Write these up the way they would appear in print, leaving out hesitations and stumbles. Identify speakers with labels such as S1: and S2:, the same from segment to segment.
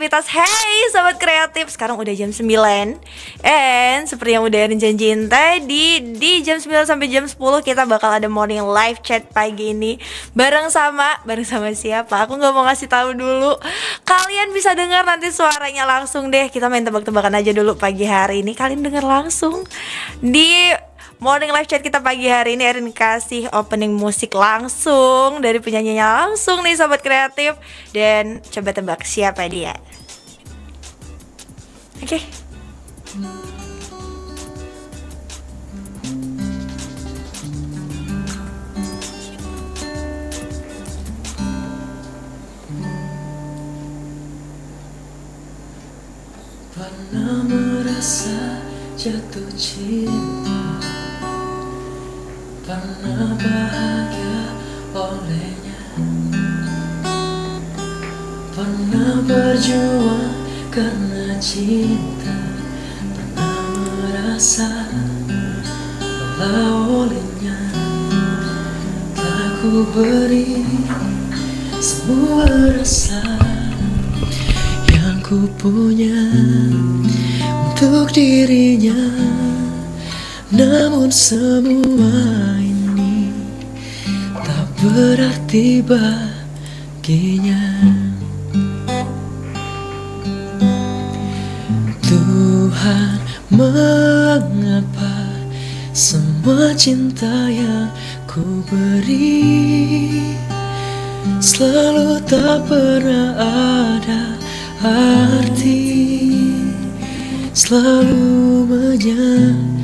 S1: Aktivitas, hey Sobat Kreatif, sekarang udah jam 9. And seperti yang udah Erin janjiin tadi, di jam 9 sampai jam 10 kita bakal ada morning live chat pagi ini. Bareng sama siapa? Aku gak mau ngasih tahu dulu. Kalian bisa dengar nanti suaranya langsung deh. Kita main tebak-tebakan aja dulu pagi hari ini. Kalian dengar langsung di morning live chat kita pagi hari ini. Erin kasih opening musik langsung dari penyanyinya langsung nih Sobat Kreatif. Dan coba tebak siapa dia. Oke.
S2: Pernah merasa jatuh cinta, pernah bahagia olehnya, pernah berjuang karena cinta, pernah merasa lelah olehnya. Tak ku beri semua rasa yang ku punya untuk dirinya, namun semua ini tak berarti baginya. Tuhan, mengapa semua cinta yang ku beri selalu tak pernah ada arti, selalu menyakiti.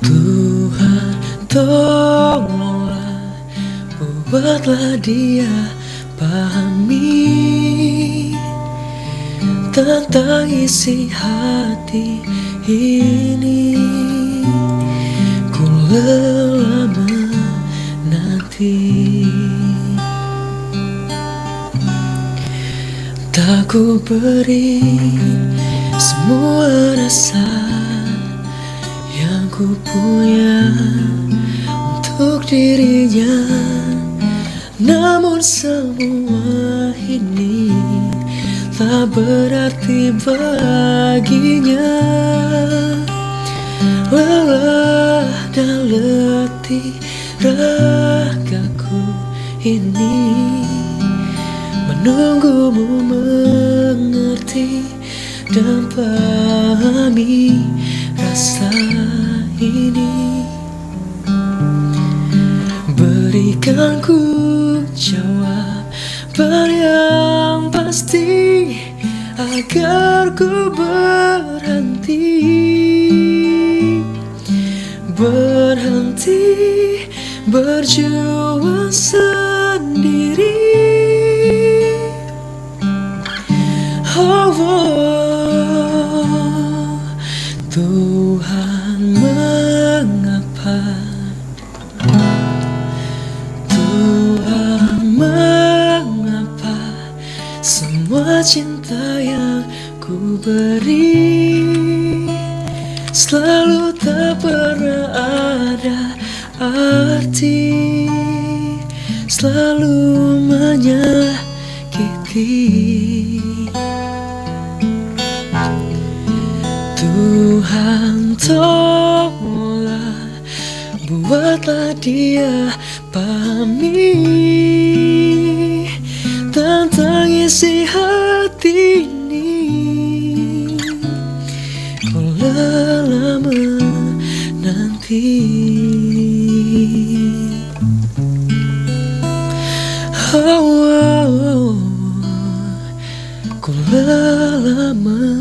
S2: Tuhan, tolonglah buatlah dia pahami tentang isi hati ini. Ku lelah menanti, tak ku beri semua rasa yang ku punya untuk dirinya, namun semua ini tak berarti baginya. Lelah dan letih ragaku ini menunggumu mengerti dan pahami rasa ini. Berikan ku jawaban yang pasti agar ku berhenti berjuang sendiri. Oh, Tuhan, mengapa? Tuhan, mengapa semua cinta yang ku beri selalu tak pernah ada arti, selalu menyakiti. Tuhan, tolonglah buatlah dia pahami tentang isi hati ini. Ku lelah menanti. Oh, ku lelah menanti.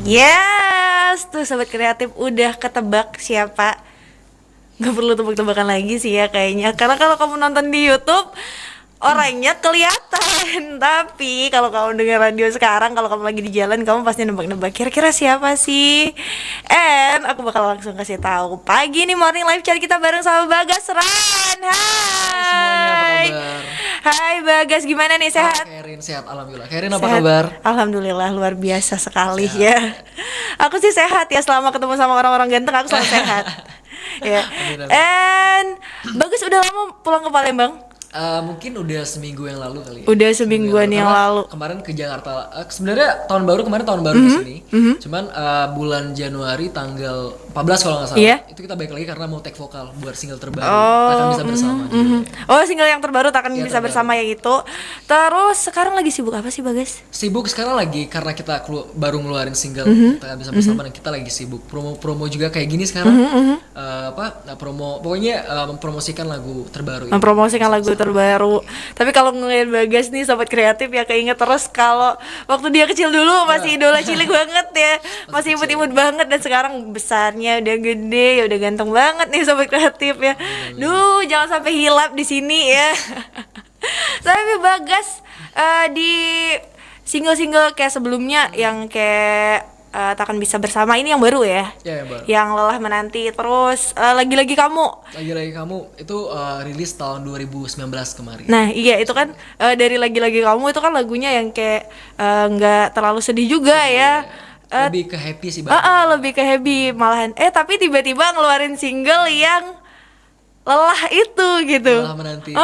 S1: Yes, tuh Sobat Kreatif udah ketebak siapa. Gak perlu tebak-tebakan lagi sih ya kayaknya, karena kalau kamu nonton di YouTube orangnya kelihatan. Tapi kalau kamu dengar radio sekarang, kalau kamu lagi di jalan, kamu pasti nebak-nebak kira-kira siapa sih. And aku bakal langsung kasih tahu. Pagi nih morning live chat kita bareng sama Bagas Ran.
S2: Hai semuanya, apa
S1: Hai.
S2: kabar?
S1: Hai Bagas, gimana nih, sehat?
S2: Kerin sehat, alhamdulillah. Kerin apa
S1: Sehat.
S2: kabar?
S1: Alhamdulillah, luar biasa sekali ya. Aku sih sehat ya, selama ketemu sama orang-orang ganteng aku selalu sehat. Ya.
S2: Amin, amin.
S1: And Bagas udah lama pulang ke Palembang?
S2: Mungkin udah seminggu yang lalu kali ya.
S1: Udah semingguan yang
S2: Karena
S1: lalu.
S2: Kemarin ke Jakarta. Sebenarnya tahun baru kemarin tahun baru di sini. Cuman bulan Januari tanggal 14 kalau nggak salah.
S1: Iya.
S2: Itu kita balik lagi karena mau take vokal buat single terbaru. Takkan bisa bersama.
S1: Oh, single yang terbaru takkan
S2: Iya,
S1: bisa
S2: terbaru.
S1: bersama yang itu. Terus sekarang lagi sibuk apa sih Bagas?
S2: Sibuk sekarang lagi karena kita baru ngeluarin single kita bisa bersama dan kita lagi sibuk promo juga kayak gini sekarang. Promo pokoknya mempromosikan lagu terbaru ini.
S1: Mempromosikan lagu terbaru. Tapi kalau ngeliat Bagas nih sobat kreatif ya, keinget terus kalau waktu dia kecil dulu masih idola cilik banget ya. Masih imut-imut banget, dan sekarang besarnya udah gede, ya udah ganteng banget nih sobat kreatif ya. Duh, jangan sampai hilap di sini ya. Tapi Bagas di single-single kayak sebelumnya yang kayak takkan bisa bersama, ini yang baru ya.
S2: Ya, yang baru.
S1: Yang lelah menanti, terus lagi-lagi kamu.
S2: Lagi-lagi kamu itu rilis tahun 2019 kemarin.
S1: Nah iya, itu kan dari lagi-lagi kamu itu kan lagunya yang kayak nggak terlalu sedih juga ya.
S2: Lebih ke happy sih Bang.
S1: Lebih ke happy malahan. Tapi tiba-tiba ngeluarin single yang lelah itu gitu.
S2: Lelah menanti.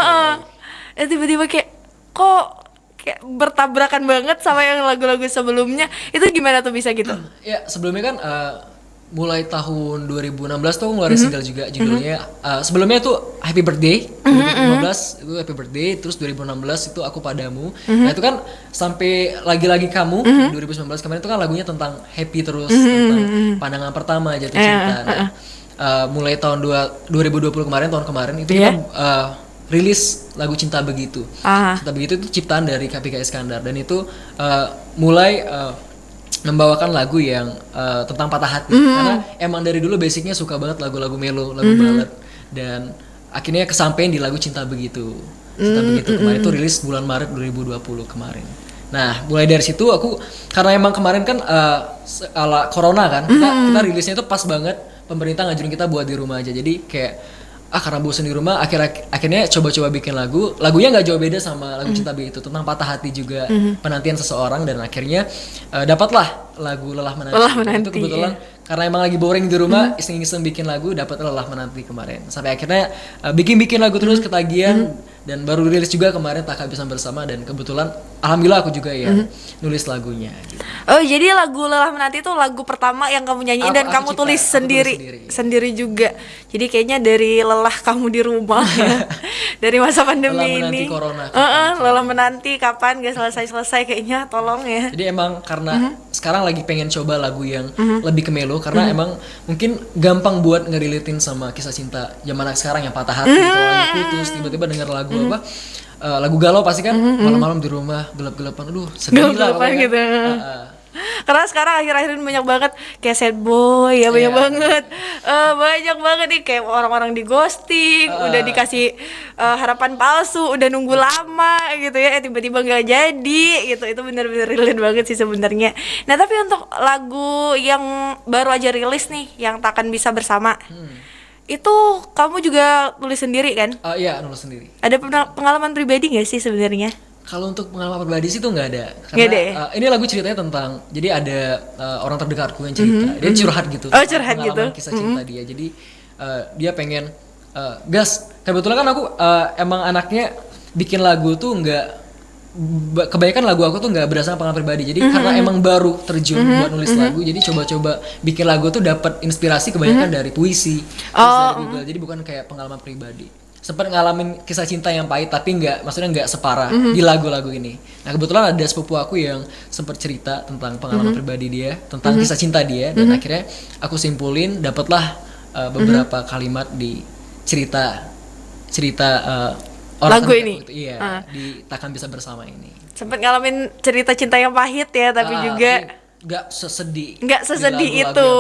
S1: Tiba-tiba kayak kok kayak bertabrakan banget sama yang lagu-lagu sebelumnya. Itu gimana tuh bisa gitu?
S2: Ya sebelumnya kan mulai tahun 2016 tuh ngeluarin single juga judulnya sebelumnya tuh Happy Birthday 2015 itu Happy Birthday, terus 2016 itu Aku Padamu. Nah itu kan sampai lagi-lagi kamu 2019 kemarin itu kan lagunya tentang happy terus, tentang pandangan pertama, jatuh cinta. Nah, mulai tahun 2020 kemarin, tahun kemarin itu kita rilis lagu Cinta Begitu. Cinta Begitu itu ciptaan dari KPK Iskandar, dan itu mulai membawakan lagu yang tentang patah hati. Karena emang dari dulu basicnya suka banget lagu-lagu melo, lagu ballad, dan akhirnya kesampaian di lagu Cinta Begitu. Cinta Begitu kemarin itu rilis bulan Maret 2020 kemarin. Nah mulai dari situ aku, karena emang kemarin kan ala corona kan, kita rilisnya itu pas banget pemerintah ngajurin kita buat di rumah aja. Jadi kayak karena bosan di rumah, akhirnya coba-coba bikin lagunya nggak jauh beda sama lagu Cinta Begitu, tentang patah hati juga, penantian seseorang, dan akhirnya dapatlah lagu Lelah Menanti. Itu kebetulan karena emang lagi boring di rumah, iseng-iseng bikin lagu, dapat Lelah Menanti kemarin, sampai akhirnya bikin lagu terus ketagihan, dan baru rilis juga kemarin Tak Bisa Bersama, dan kebetulan alhamdulillah aku juga yang nulis lagunya gitu.
S1: Oh jadi lagu Lelah Menanti itu lagu pertama yang kamu nyanyiin dan kamu tulis sendiri juga. Jadi kayaknya dari lelah kamu di rumah ya, dari masa pandemi
S2: Lelah
S1: ini.
S2: menanti corona,
S1: Lelah menanti kapan gak selesai kayaknya, tolong ya.
S2: Jadi emang karena sekarang lagi pengen coba lagu yang lebih ke melo, karena emang mungkin gampang buat ngerilitin sama kisah cinta zaman sekarang yang patah hati, kalau lagi putus tiba-tiba denger lagu lagu galau pasti kan, malam-malam di rumah gelap-gelapan, aduh sedih lah pokoknya.
S1: Gitu. Karena sekarang akhir-akhir ini banyak banget kayak sad boy ya, banyak banget nih kayak orang-orang di ghosting, udah dikasih harapan palsu, udah nunggu lama gitu ya, tiba-tiba nggak jadi gitu. Itu bener-bener relate banget sih sebenarnya. Nah tapi untuk lagu yang baru aja rilis nih, yang Takkan Bisa Bersama, itu kamu juga tulis sendiri kan?
S2: Iya, nulis sendiri.
S1: Ada pengalaman pribadi nggak sih sebenarnya?
S2: Kalau untuk pengalaman pribadi sih tuh nggak ada, karena
S1: Nggak ada ya?
S2: Ini lagu ceritanya tentang, jadi ada orang terdekatku yang cerita, dia curhat gitu,
S1: Curhat gitu.
S2: pengalaman kisah cinta dia. Jadi dia pengen gas, kebetulan kan aku emang anaknya bikin lagu tuh kebanyakan lagu aku tuh nggak berdasarkan pengalaman pribadi. Jadi karena emang baru terjun buat nulis lagu, jadi coba-coba bikin lagu tuh dapat inspirasi kebanyakan dari puisi, terus dari Google. Jadi bukan kayak pengalaman pribadi. Sempat ngalamin kisah cinta yang pahit, tapi maksudnya nggak separah di lagu-lagu ini. Nah kebetulan ada sepupu aku yang sempat cerita tentang pengalaman pribadi dia, tentang kisah cinta dia, dan akhirnya aku simpulin, dapatlah beberapa kalimat di cerita orang
S1: lagu ini.
S2: Itu, di Takkan Bisa Bersama ini.
S1: Sempat ngalamin cerita cinta yang pahit ya, tapi juga
S2: nggak sesedih
S1: itu,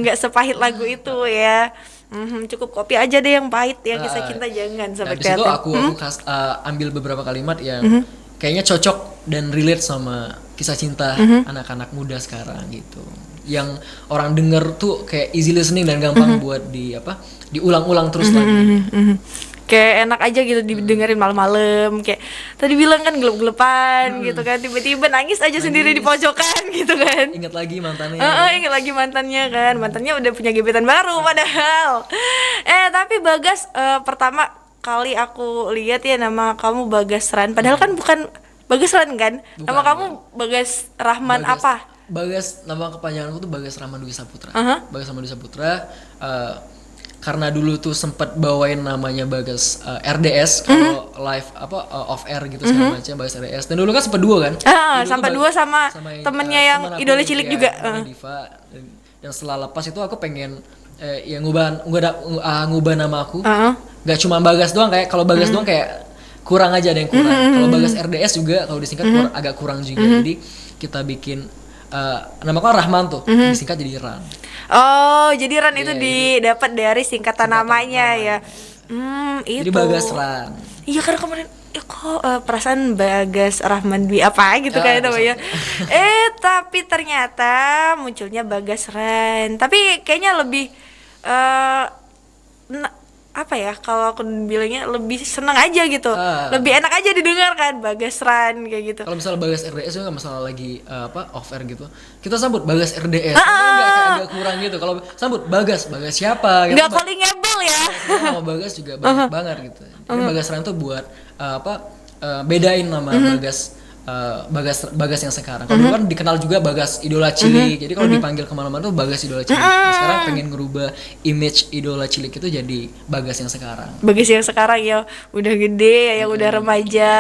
S1: nggak sepahit lagu itu ya. Cukup kopi aja deh yang pahit ya, kisah cinta jangan sampai
S2: kelihatan. Nah, di situ aku ambil beberapa kalimat yang kayaknya cocok dan relate sama kisah cinta anak-anak muda sekarang gitu. Yang orang denger tuh kayak easy listening dan gampang buat diulang-ulang terus lagi.
S1: kayak enak aja gitu didengerin malam-malam, kayak tadi bilang kan gelap-gelapan gitu kan, tiba-tiba nangis aja sendiri di pojokan gitu kan.
S2: Ingat lagi mantannya.
S1: Ingat lagi mantannya kan, mantannya udah punya gebetan baru padahal. Tapi Bagas, pertama kali aku lihat ya nama kamu Bagas Ran, padahal kan bukan Bagas Ran kan, nama
S2: Bukan,
S1: kamu Bagas Rahman apa?
S2: Bagas, nama kepanjanganku tuh Bagas Rahman Dwi Saputra. Bagas Rahman Dwi Saputra. Karena dulu tuh sempat bawain namanya Bagas RDS kalau live off air gitu segala macam, Bagas RDS. Dan dulu kan sempat duo kan?
S1: Sampai duo sama temennya yang
S2: temen aku
S1: idola cilik juga.
S2: Diva. Dan setelah lepas itu aku pengen ya ngubah nama aku. Gak cuma Bagas doang, kayak kalau Bagas doang kayak kurang aja, ada yang kurang. Kalau Bagas RDS juga kalau disingkat agak kurang juga. Jadi kita bikin nama aku Rahman tuh, disingkat jadi Ran.
S1: Oh, jadi Ran itu didapat dari singkatan namanya ya. Itu.
S2: Jadi Bagas Ran.
S1: Iya, karena kemarin kok perasaan Bagas Rahman Dwi apa gitu kan namanya. Tapi ternyata munculnya Bagas Ran. Tapi kayaknya lebih apa ya, kalau aku bilangnya lebih senang aja gitu, lebih enak aja didengarkan Bagas Ran kayak gitu.
S2: Kalau misalnya Bagas RDS juga masalah lagi off air gitu, kita sambut Bagas RDS, agak kurang gitu. Kalau sambut Bagas siapa? Gitu.
S1: Nggak callingable ya.
S2: Nama Bagas juga banyak banget gitu. Jadi Bagas Ran tuh buat bedain nama Bagas yang sekarang. Kalau dulu kan dikenal juga Bagas idola cilik. Jadi kalau dipanggil kemana-mana tuh Bagas idola cilik. Nah, sekarang pengen ngerubah image idola cilik itu jadi Bagas yang sekarang.
S1: Bagas yang sekarang ya udah gede, yang udah remaja,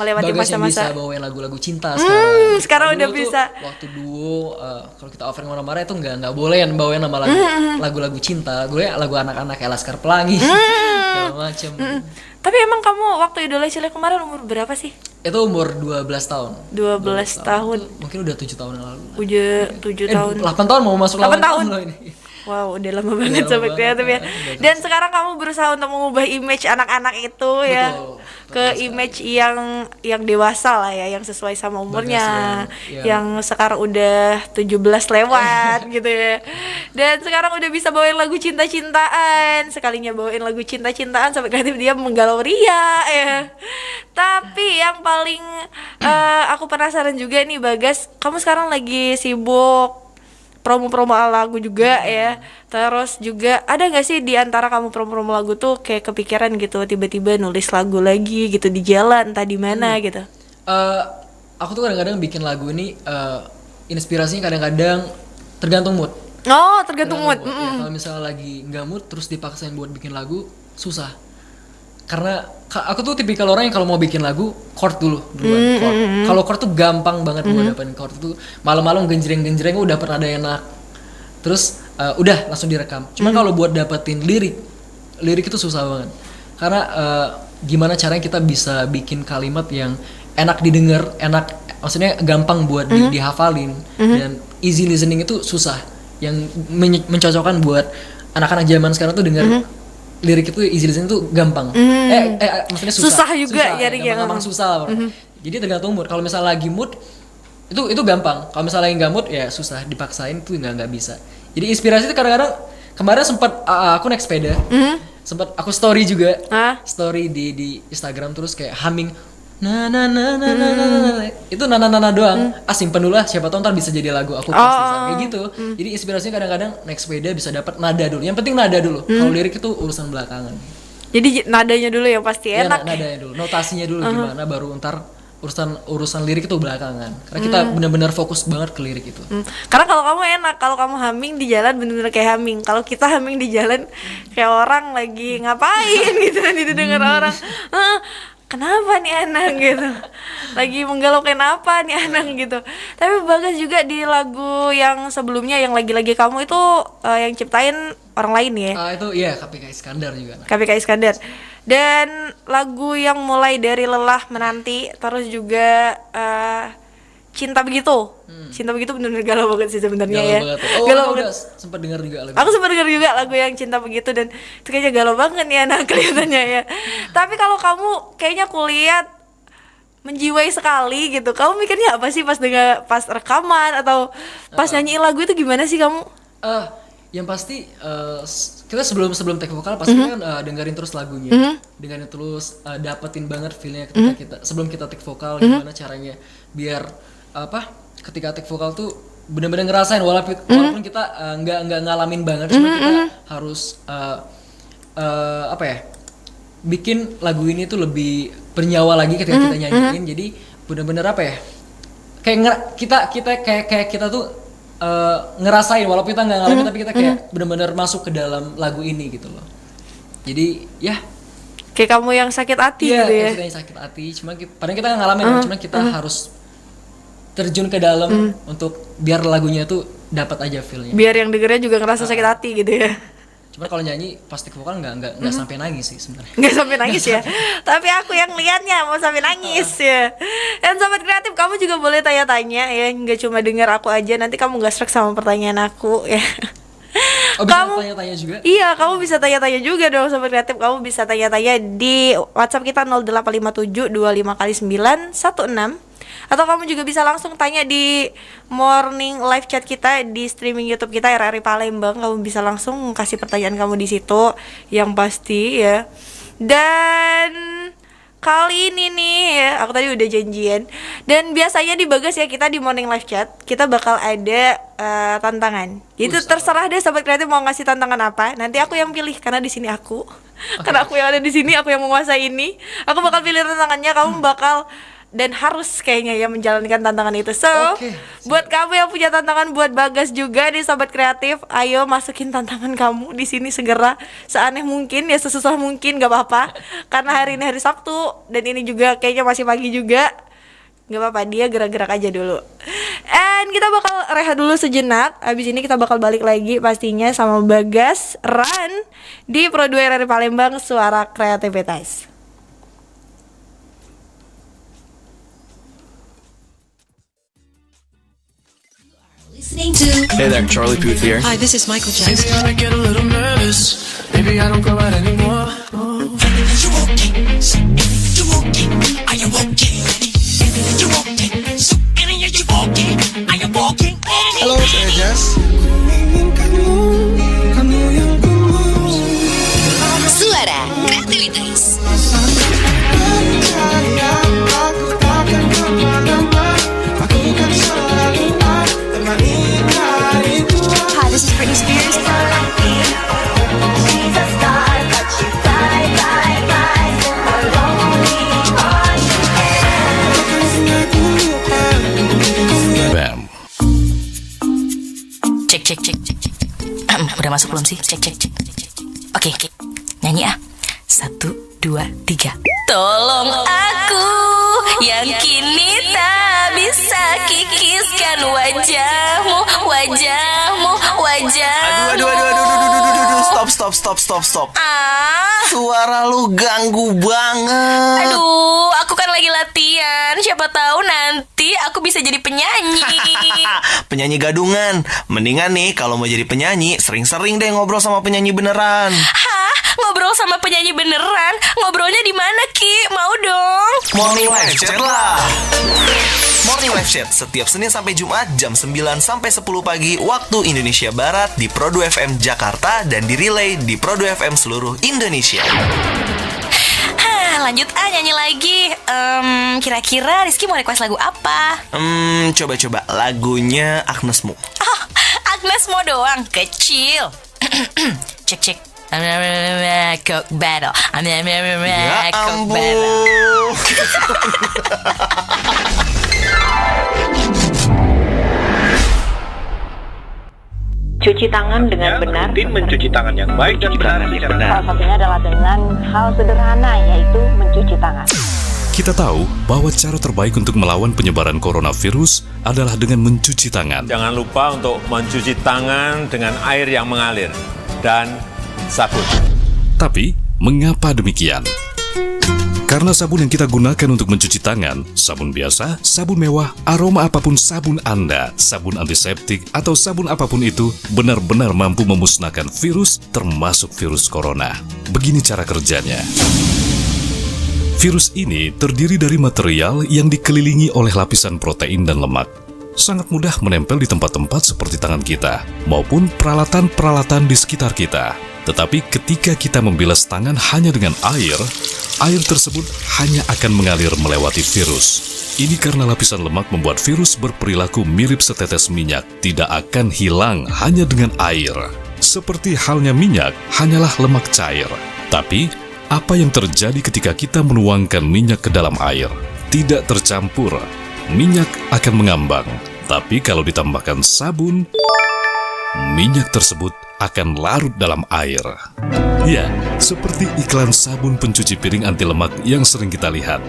S1: melewati
S2: Bagas yang
S1: masa-masa.
S2: bisa bawain lagu-lagu cinta sekarang.
S1: Sekarang udah
S2: tuh,
S1: bisa.
S2: Waktu duo kalau kita offer kemana-mana itu nggak boleh yang bawain nama lagu-lagu cinta. Gue lagu anak-anak kayak Laskar Pelangi segala macem.
S1: Tapi emang kamu waktu idola cilik kemarin umur berapa sih?
S2: Itu umur 12 tahun.
S1: 12 tahun.
S2: Mungkin udah 7 tahun yang lalu.
S1: Udah 7 tahun.
S2: 8 tahun mau masuk
S1: 8 tahun
S2: loh ini.
S1: Wow, udah lama banget sobat kreatif ya. Dan sekarang kamu berusaha untuk mengubah image anak-anak itu ya ke image yang dewasa lah ya, yang sesuai sama umurnya. Yang sekarang udah 17 lewat gitu ya. Dan sekarang udah bisa bawain lagu cinta-cintaan. Sekalinya bawain lagu cinta-cintaan sobat kreatif dia menggalau ria ya. Tapi yang paling aku penasaran juga nih Bagas, kamu sekarang lagi sibuk promo-promo lagu juga ya. Terus juga ada gak sih di antara kamu promo-promo lagu tuh kayak kepikiran gitu tiba-tiba nulis lagu lagi gitu di jalan entah di mana gitu?
S2: Aku tuh kadang-kadang bikin lagu ini inspirasinya kadang-kadang tergantung mood.
S1: Oh, tergantung mood.
S2: Ya, kalau misalnya lagi nggak mood terus dipaksain buat bikin lagu susah. Karena aku tuh tipikal orang yang kalau mau bikin lagu chord duluan. Kalau chord tuh gampang banget gue dapetin chord tuh, malam-malam genjreng-genjreng udah pernah ada enak. Terus udah langsung direkam. Cuman kalau buat dapetin lirik itu susah banget. Karena gimana caranya kita bisa bikin kalimat yang enak didengar, maksudnya gampang buat dihafalin dan easy listening itu susah. Yang mencocokkan buat anak-anak zaman sekarang tuh dengar lirik itu easy listening tuh gampang. Maksudnya susah
S1: juga nyari yang
S2: gampang susah. Jadi tergantung mood. Kalau misalnya lagi mood itu gampang. Kalau misalnya lagi nggak mood ya susah, dipaksain tuh nggak bisa. Jadi inspirasi itu kadang-kadang kemarin sempat aku naik sepeda, sempat aku story juga, story di Instagram terus kayak humming itu nana doang. Simpen dulu lah, siapa tahu ntar bisa jadi lagu aku kayak gitu. Jadi inspirasinya kadang-kadang naik sepeda bisa dapat nada dulu. Yang penting nada dulu. Kalau lirik itu urusan belakangan.
S1: Jadi nadanya dulu yang pasti enak.
S2: Ya, nadanya dulu, notasinya dulu gimana, baru ntar urusan lirik itu belakangan. Karena kita benar-benar fokus banget ke lirik itu.
S1: Karena kalau kamu enak, kalau kamu humming di jalan benar-benar kayak humming. Kalau kita humming di jalan kayak orang lagi ngapain gitu nanti didengar orang. Kenapa nih anak gitu, lagi menggalau kenapa nih anak gitu. Tapi Bagas juga di lagu yang sebelumnya yang lagi-lagi kamu itu yang ciptain orang lain ya?
S2: Itu ya KPK Iskandar juga.
S1: KPK Iskandar. Dan lagu yang mulai dari Lelah Menanti, terus juga Cinta Begitu. Cinta Begitu benar-benar galau banget sih sebenarnya ya.
S2: Galau banget. Sempat dengar juga lagu.
S1: Aku sempat dengar juga lagu yang Cinta Begitu dan itu kayaknya galau banget nih anak kelihatannya ya. Tapi kalau kamu kayaknya kulihat menjiwai sekali gitu. Kamu mikirnya apa sih pas rekaman atau pas nyanyiin lagu itu gimana sih kamu?
S2: Yang pasti kita sebelum take vokal pasti kan dengerin terus lagunya, dengerin terus dapetin banget feelnya ketika kita sebelum kita take vokal, gimana caranya biar ketika take vokal tuh benar-benar ngerasain walaupun kita nggak ngalamin banget, cuma kita harus bikin lagu ini tuh lebih bernyawa lagi ketika kita nyanyiin. Jadi benar-benar kayak kita tuh ngerasain walaupun kita nggak ngalamin, tapi kita kayak benar-benar masuk ke dalam lagu ini gitu loh. Jadi ya
S1: kayak kamu yang sakit hati gitu ya.
S2: Kita yang sakit hati, padahal kita nggak ngalamin, cuma kita harus terjun ke dalam untuk biar lagunya tuh dapat aja feelnya.
S1: Biar yang dengernya juga ngerasa sakit hati gitu ya.
S2: Cuma kalau nyanyi pasti vokal nggak sampai nangis sih sebenarnya.
S1: Nggak sampai nangis ya. Tapi aku yang liatnya mau sampai nangis ya. Dan sobat kreatif, kamu juga boleh tanya-tanya ya, nggak cuma dengar aku aja. Nanti kamu nggak struck sama pertanyaan aku ya.
S2: Oh, bisa tanya-tanya juga?
S1: Iya, kamu bisa tanya-tanya juga dong sobat kreatif. Kamu bisa tanya-tanya di WhatsApp kita 0857 25 kali 916. Atau kamu juga bisa langsung tanya di morning live chat kita di streaming YouTube kita RRI Palembang. Kamu bisa langsung kasih pertanyaan kamu di situ yang pasti ya. Dan kali ini nih ya, aku tadi udah janjian. Dan biasanya di Bagas ya, kita di morning live chat kita bakal ada tantangan. Itu terserah deh sobat kreatif mau ngasih tantangan apa. Nanti aku yang pilih karena di sini aku. Karena aku yang ada di sini, aku yang menguasai ini. Aku bakal pilih tantangannya, kamu bakal dan harus kayaknya ya menjalankan tantangan itu. So, buat kamu yang punya tantangan buat Bagas juga nih sobat kreatif, ayo masukin tantangan kamu di sini segera, seaneh mungkin ya, sesusah mungkin, gak apa-apa. Karena hari ini hari Sabtu dan ini juga kayaknya masih pagi juga. Gak apa-apa, dia gerak-gerak aja dulu. And kita bakal rehat dulu sejenak. Abis ini kita bakal balik lagi pastinya sama Bagas Run di Pro 2 RRI Palembang, Suara Kreativitas.
S3: Hey there, Charlie Puth here.
S4: Hi, this is Michael Jackson.
S5: Maybe I get a little nervous. Maybe I don't go out anymore.
S3: Halo, saya Jas.
S6: Suara Kreativitas. Hi, this is Britney Spears.
S3: Bam.
S6: Cek. Udah masuk belum sih? Cek. Oke. Nyanyi ah. 1, 2, 3. Tolong aku yang kini tak bisa kikiskan wajahmu.
S3: Aduh, stop. Suara lu ganggu banget.
S6: Aduh, aku kan lagi latihan. Siapa tahu nanti aku bisa jadi penyanyi.
S3: Penyanyi gadungan. Mendingan nih kalau mau jadi penyanyi, sering-sering deh ngobrol sama penyanyi beneran.
S6: Hah? Ngobrol sama penyanyi beneran? Ngobrolnya di mana, Ki? Mau dong.
S3: Morning Live Chat lah. Morning Live Chat setiap Senin sampai Jumat jam 9 sampai 10 pagi waktu Indonesia Barat di Pro 2 FM Jakarta dan di relay di Pro 2 FM seluruh Indonesia.
S6: Lanjut nyanyi lagi. Kira-kira Rizky mau request lagu apa?
S3: Coba lagunya Agnesmo.
S6: Oh, Agnesmo doang, kecil. Cek. Coke battle.
S3: Ya
S6: Coke
S3: ampun.
S6: battle.
S7: Cuci tangan dengan benar.
S8: Rutin mencuci tangan yang baik dan benar.
S7: Salah satunya adalah dengan hal sederhana, yaitu mencuci tangan.
S9: Kita tahu bahwa cara terbaik untuk melawan penyebaran coronavirus adalah dengan mencuci tangan.
S8: Jangan lupa untuk mencuci tangan dengan air yang mengalir dan sabun.
S9: Tapi, mengapa demikian? Karena sabun yang kita gunakan untuk mencuci tangan, sabun biasa, sabun mewah, aroma apapun sabun Anda, sabun antiseptik, atau sabun apapun itu, benar-benar mampu memusnahkan virus, termasuk virus corona. Begini cara kerjanya. Virus ini terdiri dari material yang dikelilingi oleh lapisan protein dan lemak. sangat mudah menempel di tempat-tempat seperti tangan kita maupun peralatan-peralatan di sekitar kita. Tetapi ketika kita membilas tangan hanya dengan air tersebut hanya akan mengalir melewati virus. Ini karena lapisan lemak membuat virus berperilaku mirip setetes minyak, tidak akan hilang hanya dengan air. Seperti halnya minyak, hanyalah lemak cair. Tapi, apa yang terjadi ketika kita menuangkan minyak ke dalam air? Tidak tercampur, minyak akan mengambang. Tapi kalau ditambahkan sabun, minyak tersebut akan larut dalam air. Ya, seperti iklan sabun pencuci piring anti lemak yang sering kita lihat.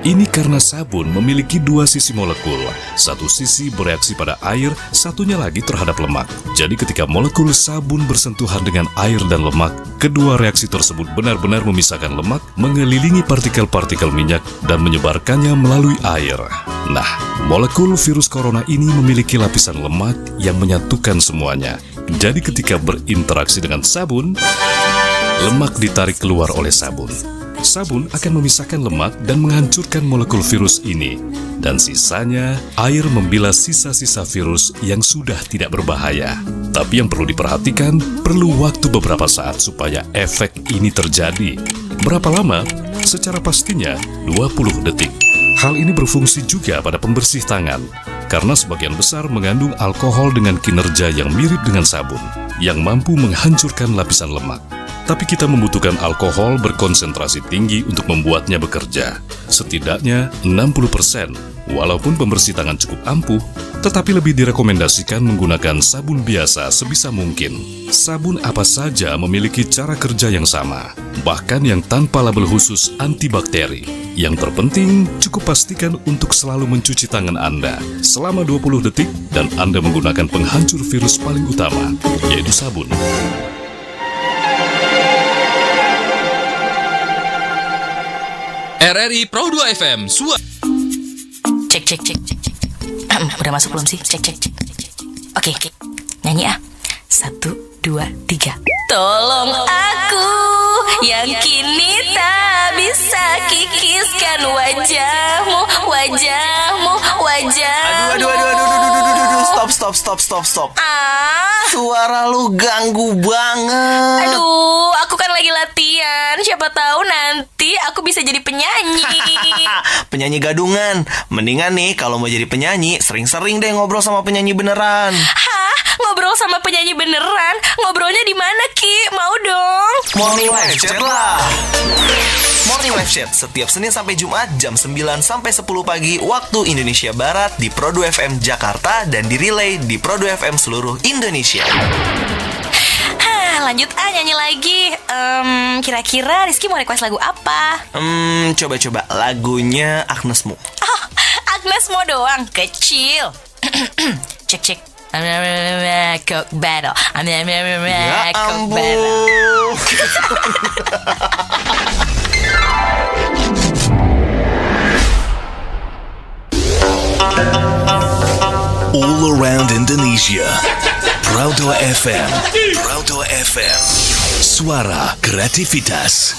S9: Ini karena sabun memiliki dua sisi molekul. Satu sisi bereaksi pada air, satunya lagi terhadap lemak. Jadi ketika molekul sabun bersentuhan dengan air dan lemak, kedua reaksi tersebut benar-benar memisahkan lemak, mengelilingi partikel-partikel minyak, dan menyebarkannya melalui air. Nah, molekul virus corona ini memiliki lapisan lemak yang menyatukan semuanya. Jadi ketika berinteraksi dengan sabun, lemak ditarik keluar oleh sabun. Sabun akan memisahkan lemak dan menghancurkan molekul virus ini. Dan sisanya, air membilas sisa-sisa virus yang sudah tidak berbahaya. Tapi yang perlu diperhatikan, perlu waktu beberapa saat supaya efek ini terjadi. Berapa lama? Secara pastinya, 20 detik. Hal ini berfungsi juga pada pembersih tangan, karena sebagian besar mengandung alkohol dengan kinerja yang mirip dengan sabun, yang mampu menghancurkan lapisan lemak. Tapi kita membutuhkan alkohol berkonsentrasi tinggi untuk membuatnya bekerja. Setidaknya 60%. Walaupun pembersih tangan cukup ampuh, tetapi lebih direkomendasikan menggunakan sabun biasa sebisa mungkin. Sabun apa saja memiliki cara kerja yang sama, bahkan yang tanpa label khusus antibakteri. Yang terpenting, cukup pastikan untuk selalu mencuci tangan Anda selama 20 detik dan Anda menggunakan penghancur virus paling utama, yaitu sabun.
S4: RRI Pro 2 FM
S6: Cek. Udah masuk belum sih? Cek. Oke, nyanyi ah. 1, 2, 3. Tolong aku yang kini tak bisa kikiskan wajahmu.
S3: Stop. Suara lu ganggu banget.
S6: Aduh, aku kan lagi latihan. Siapa tahu nanti aku bisa jadi penyanyi.
S3: Penyanyi gadungan. Mendingan nih kalau mau jadi penyanyi, sering-sering deh ngobrol sama penyanyi beneran.
S6: Hah? Ngobrol sama penyanyi beneran? Ngobrolnya di mana, Ki? Mau dong.
S3: Morning Live Chat lah. Morning Live Chat setiap Senin sampai Jumat jam 9 sampai 10 pagi waktu Indonesia Barat di Pro 2 FM Jakarta dan di relay di Pro 2 FM seluruh Indonesia.
S6: Lanjut nyanyi lagi. Kira-kira Rizky mau request lagu apa?
S3: Coba lagunya Agnesmo.
S6: Oh, Agnesmo doang, kecil. Cek. Coke battle.
S3: Ya
S6: Coke
S3: ampun.
S6: battle.
S10: All around Indonesia. Pro 2 FM. Suara kreativitas.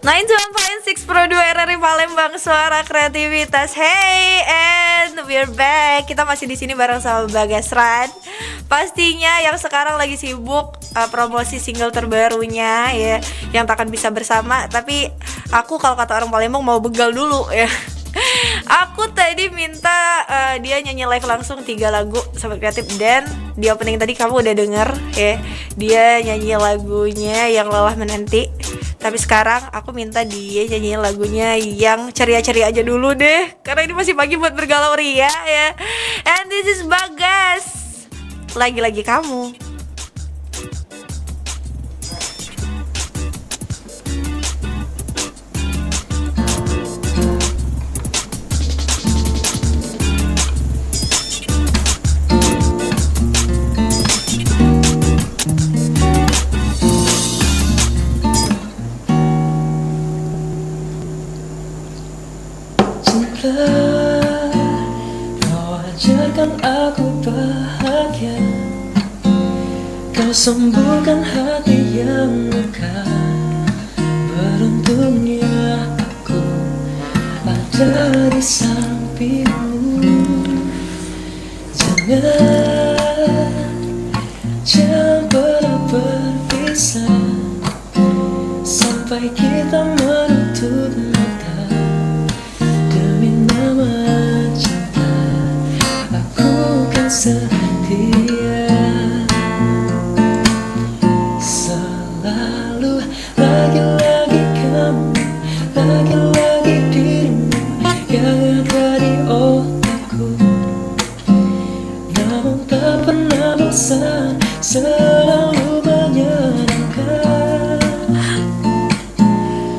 S1: 91.6 Pro 2 RRI Palembang, suara kreativitas. Hey, and we're back. Kita masih di sini bareng sama Bagas Ran. Pastinya yang sekarang lagi sibuk promosi single terbarunya ya, yang takkan bisa bersama. Tapi aku kalau kata orang Palembang mau begal dulu ya. Aku tadi minta dia nyanyi live langsung 3 lagu Sobat Kreatif, dan di opening tadi kamu udah denger ya, dia nyanyi lagunya yang Lelah Menanti. Tapi sekarang aku minta dia nyanyi lagunya yang ceria-ceria aja dulu deh, karena ini masih pagi buat bergalau ria ya. And this is Bagas, Lagi-lagi Kamu.
S11: Kau ajarkan aku bahagia
S2: Kau sembuhkan hati yang luka. Beruntungnya aku ada di sampingmu. Jangan pernah berpisah sampai kita menutup mata. Demi nama cinta aku kan setia. Selalu lagi-lagi kamu, lagi-lagi dirimu yang ada di otakku. Namun tak pernah bosan, selalu menyenangkan.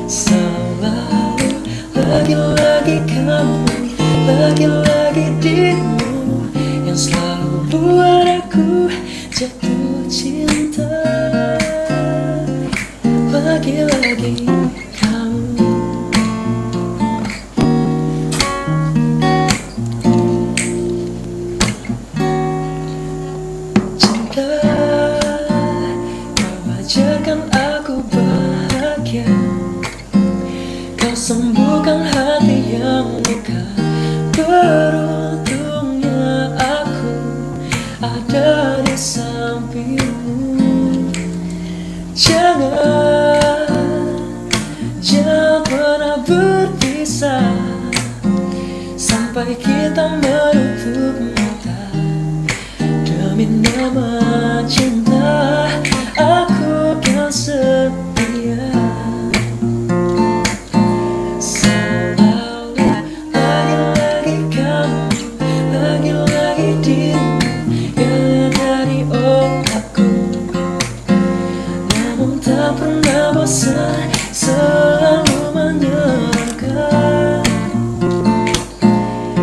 S2: Selalu lagi-lagi kamu, lagi-lagi dirimu yang selalu buat aku jatuh cinta. Lagi-lagi kamu. Cinta, kau ajarkan aku bahagia. Kau sembuhkan hati yang luka. Beruntungnya aku ada di sampingmu. Jangan pernah berpisah sampai kita menutup mata. Demi nama cinta aku kan setia. Selalu lagi-lagi kamu, lagi-lagi dirimu yang ada di otakku. Namun tak pernah bosan, selalu menyenangkan.